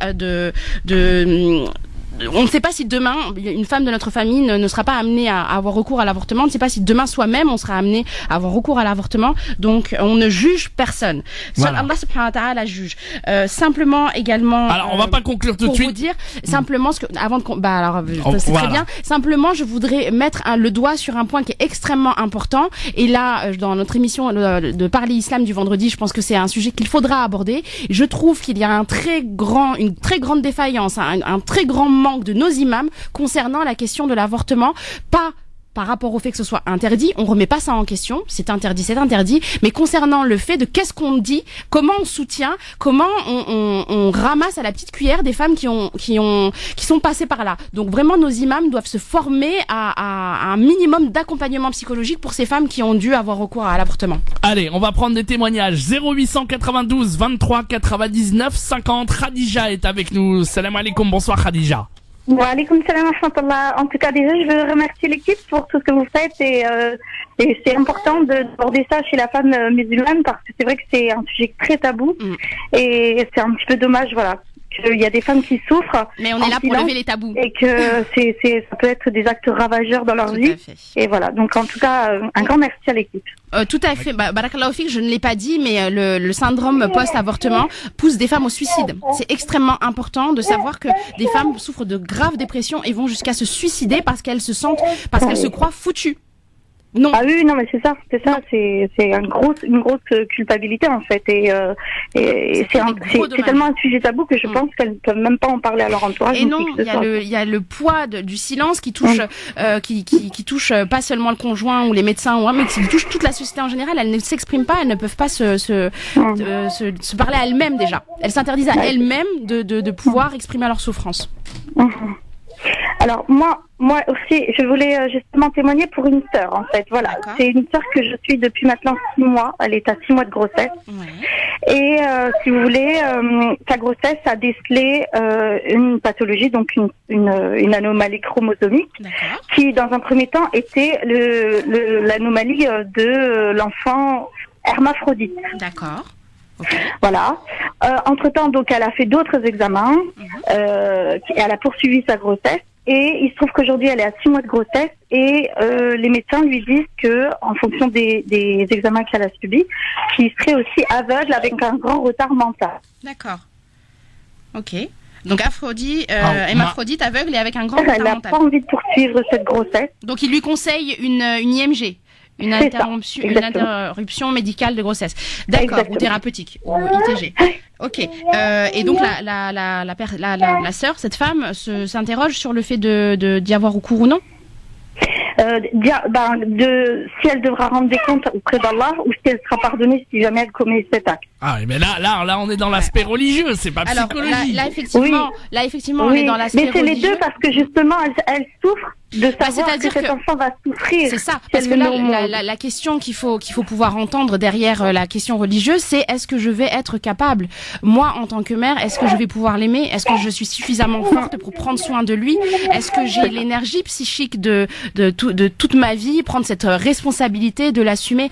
on ne sait pas si demain une femme de notre famille ne sera pas amenée à avoir recours à l'avortement. On ne sait pas si demain soi-même on sera amené à avoir recours à l'avortement. Donc on ne juge personne. Seul Allah subhanahu wa ta'ala juge. Simplement également. Alors on va pas conclure tout de suite. Pour vous dire simplement ce que avant de c'est très bien. Simplement je voudrais mettre le doigt sur un point qui est extrêmement important. Et là dans notre émission de Parler Islam du vendredi, je pense que c'est un sujet qu'il faudra aborder. Je trouve qu'il y a une très grande défaillance, un très grand manque de nos imams concernant la question de l'avortement, pas par rapport au fait que ce soit interdit, on remet pas ça en question, c'est interdit, mais concernant le fait de qu'est-ce qu'on dit, comment on soutient, comment on ramasse à la petite cuillère des femmes qui sont passées par là. Donc vraiment nos imams doivent se former à un minimum d'accompagnement psychologique pour ces femmes qui ont dû avoir recours à l'avortement. Allez, on va prendre des témoignages. 0892 23 99 50. Khadija est avec nous. Salam alaikum, bonsoir Khadija. Wa alaykoum salam wa rahmatullah. En tout cas, déjà, je veux remercier l'équipe pour tout ce que vous faites et c'est important d'aborder ça chez la femme musulmane parce que c'est vrai que c'est un sujet très tabou et c'est un petit peu dommage, voilà, qu'il y a des femmes qui souffrent. Mais on est là pour lever les tabous. Et que ça peut être des actes ravageurs dans leur vie. Et voilà. Donc, en tout cas, un grand merci à l'équipe. Tout à fait. Barakallahu fik, je ne l'ai pas dit, mais le syndrome post-avortement pousse des femmes au suicide. C'est extrêmement important de savoir que des femmes souffrent de graves dépressions et vont jusqu'à se suicider parce qu'elles se croient foutues. Non. Ah oui, non, mais c'est ça, c'est une grosse culpabilité en fait, et c'est tellement un sujet tabou que je pense qu'elles ne peuvent même pas en parler à leur entourage. Et non, il y a le poids du silence qui touche, qui touche pas seulement le conjoint ou les médecins mais qui touche toute la société en général. Elles ne s'expriment pas, elles ne peuvent pas se parler à elles-mêmes déjà. Elles s'interdisent à elles-mêmes de pouvoir exprimer leur souffrance. Alors moi aussi, je voulais justement témoigner pour une sœur en fait. Voilà, c'est une sœur que je suis depuis maintenant 6 mois. Elle est à 6 mois de grossesse. Ouais. Et si vous voulez, sa grossesse a décelé une pathologie, donc une anomalie chromosomique, qui dans un premier temps était l'anomalie de l'enfant hermaphrodite. D'accord. Okay. Voilà. Entre-temps, donc, elle a fait d'autres examens. Elle a poursuivi sa grossesse. Et il se trouve qu'aujourd'hui, elle est à 6 mois de grossesse. Et les médecins lui disent que, en fonction des examens qu'elle a subis, qu'il serait aussi aveugle avec un grand retard mental. D'accord. Ok. Donc hermaphrodite, aveugle et avec un grand retard mental. Elle n'a pas envie de poursuivre cette grossesse. Donc il lui conseille une IMG. Une interruption médicale de grossesse. D'accord, ou thérapeutique, ou ITG. Ok. Et donc la sœur, cette femme, s'interroge sur le fait d'y avoir recours ou non. Si elle devra rendre des comptes auprès d'Allah ou si elle sera pardonnée si jamais elle commet cet acte. Ah mais là on est dans l'aspect religieux, c'est pas psychologique. Là effectivement on est dans l'aspect religieux. Mais c'est les deux parce que justement elle souffre de savoir que cet enfant va souffrir. C'est ça, parce que là la question qu'il faut pouvoir entendre derrière la question religieuse, c'est est-ce que je vais être capable, moi en tant que mère, est-ce que je vais pouvoir l'aimer, est-ce que je suis suffisamment forte pour prendre soin de lui, est-ce que j'ai l'énergie psychique de toute ma vie, prendre cette responsabilité de l'assumer.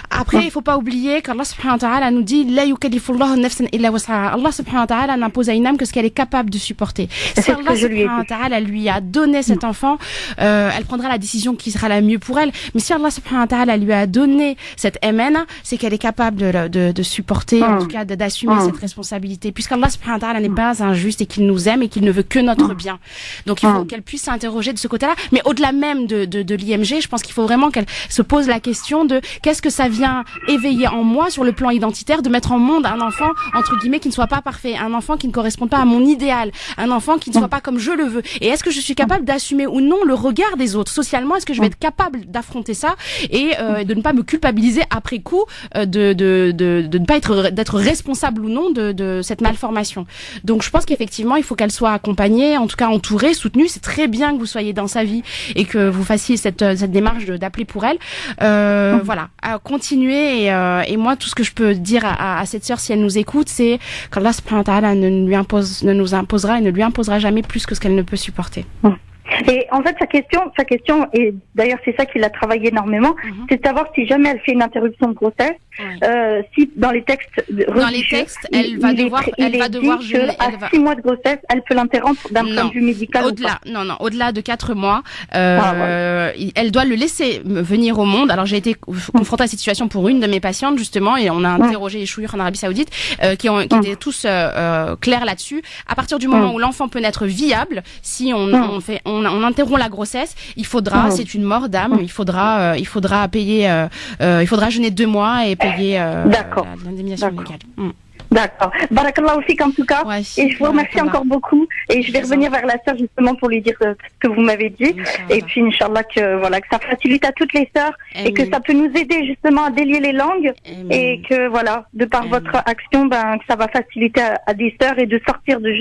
Après il faut pas oublier qu'Allah subhanahu wa ta'ala nous dit la yukallifullahu nafsan illa wus'aha. Allah subhanahu wa ta'ala n'impose à une âme que ce qu'elle est capable de supporter. Si Allah subhanahu wa ta'ala lui a donné cet enfant, elle prendra la décision qui sera la mieux pour elle. Mais si Allah subhanahu wa ta'ala lui a donné cette MN, c'est qu'elle est capable de supporter, en tout cas d'assumer cette responsabilité. Puisqu'Allah subhanahu wa ta'ala n'est pas injuste et qu'il nous aime et qu'il ne veut que notre bien. Donc il faut qu'elle puisse s'interroger de ce côté-là. Mais au-delà même de l'IMG, je pense qu'il faut vraiment qu'elle se pose la question de qu'est-ce que ça vient éveiller en moi sur le plan identitaire, de mettre en monde un enfant, entre guillemets, qui ne soit pas parfait, un enfant qui ne corresponde pas à mon idéal, un enfant qui ne soit pas comme je le veux. Et est-ce que je suis capable d'assumer ou non le regard des autres socialement? Est-ce que je vais être capable d'affronter ça et de ne pas me culpabiliser après coup de ne pas d'être responsable ou non de cette malformation? Donc je pense qu'effectivement il faut qu'elle soit accompagnée, en tout cas entourée, soutenue. C'est très bien que vous soyez dans sa vie et que vous fassiez cette démarche d'appeler pour elle. Voilà, à continuer et moi tout ce que je peux dire à cette sœur si elle nous écoute, c'est qu'Allah subhanahu wa ta'ala ne nous imposera et ne lui imposera jamais plus que ce qu'elle ne peut supporter. Et en fait, sa question, et d'ailleurs c'est ça qu'il a travaillé énormément, c'est de savoir si jamais elle fait une interruption de grossesse, si dans les textes religieux, elle va devoir jeûner. À 6 mois de grossesse, elle peut l'interrompre d'un point de vue médical. Au-delà de 4 mois, elle doit le laisser venir au monde. Alors j'ai été confrontée à cette situation pour une de mes patientes justement, et on a interrogé les chouïrs en Arabie Saoudite qui étaient tous clairs là-dessus. À partir du moment où l'enfant peut naître viable, si on interrompt la grossesse, il faudra, c'est une mort d'âme, il faudra payer, il faudra jeûner 2 mois et payer l'indemnisation légale. D'accord. Barakallahu fik en tout cas. Et je vous remercie encore beaucoup. Et je vais revenir vers la sœur justement pour lui dire ce que vous m'avez dit. Et puis Inch'Allah que ça facilite à toutes les sœurs et que ça peut nous aider justement à délier les langues. Et que de par votre action, que ça va faciliter à des sœurs et de sortir de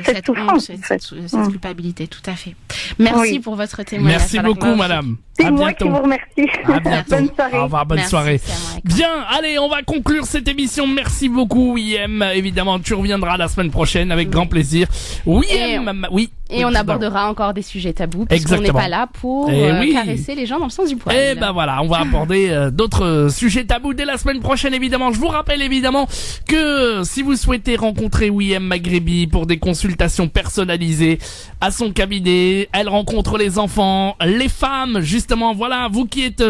cette souffrance. Cette culpabilité, tout à fait. Merci pour votre témoignage. Merci beaucoup, madame. C'est moi qui vous remercie. À bientôt. Bonne soirée. Au revoir, bonne soirée. Bien, allez, on va conclure cette émission. Merci beaucoup, Wiem. Évidemment, tu reviendras la semaine prochaine avec grand plaisir. Wiem, Et on abordera encore des sujets tabous, parce qu'on n'est pas là pour caresser les gens dans le sens du poil. Et voilà, on va aborder d'autres sujets tabous dès la semaine prochaine, évidemment. Je vous rappelle évidemment que si vous souhaitez rencontrer Wiem Maghrebi pour des consultations personnalisées à son cabinet, elle rencontre les enfants, les femmes, justement, voilà, vous qui êtes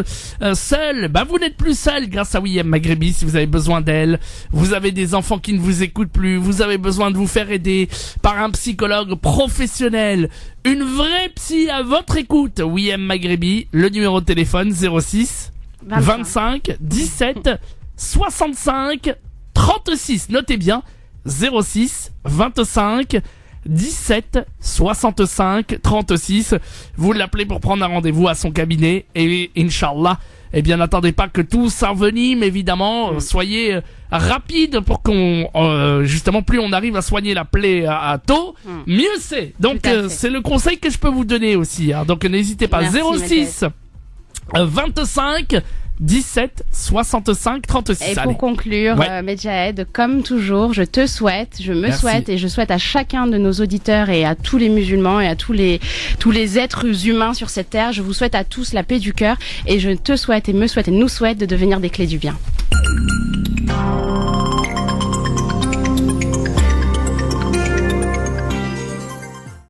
seuls, vous n'êtes plus seuls grâce à Wiem Maghrebi. Si vous avez besoin d'elle, vous avez des enfants qui ne vous écoutent plus, vous avez besoin de vous faire aider par un psychologue professionnel, une vraie psy à votre écoute, Wiem Maghrebi, le numéro de téléphone 06 25 17 65 36, notez bien, 06 25 17 65 36, vous l'appelez pour prendre un rendez-vous à son cabinet et Inch'Allah, n'attendez pas que tout s'envenime, évidemment, soyez rapide pour qu'on, justement, plus on arrive à soigner la plaie à tôt, mieux c'est. Donc, c'est le conseil que je peux vous donner aussi, donc n'hésitez pas. Merci, 06 25 17 65 36. Et pour conclure, Medjahed, comme toujours, je me souhaite et je souhaite à chacun de nos auditeurs et à tous les musulmans et à tous les êtres humains sur cette terre, je vous souhaite à tous la paix du cœur et je te souhaite et me souhaite et nous souhaite de devenir des clés du bien.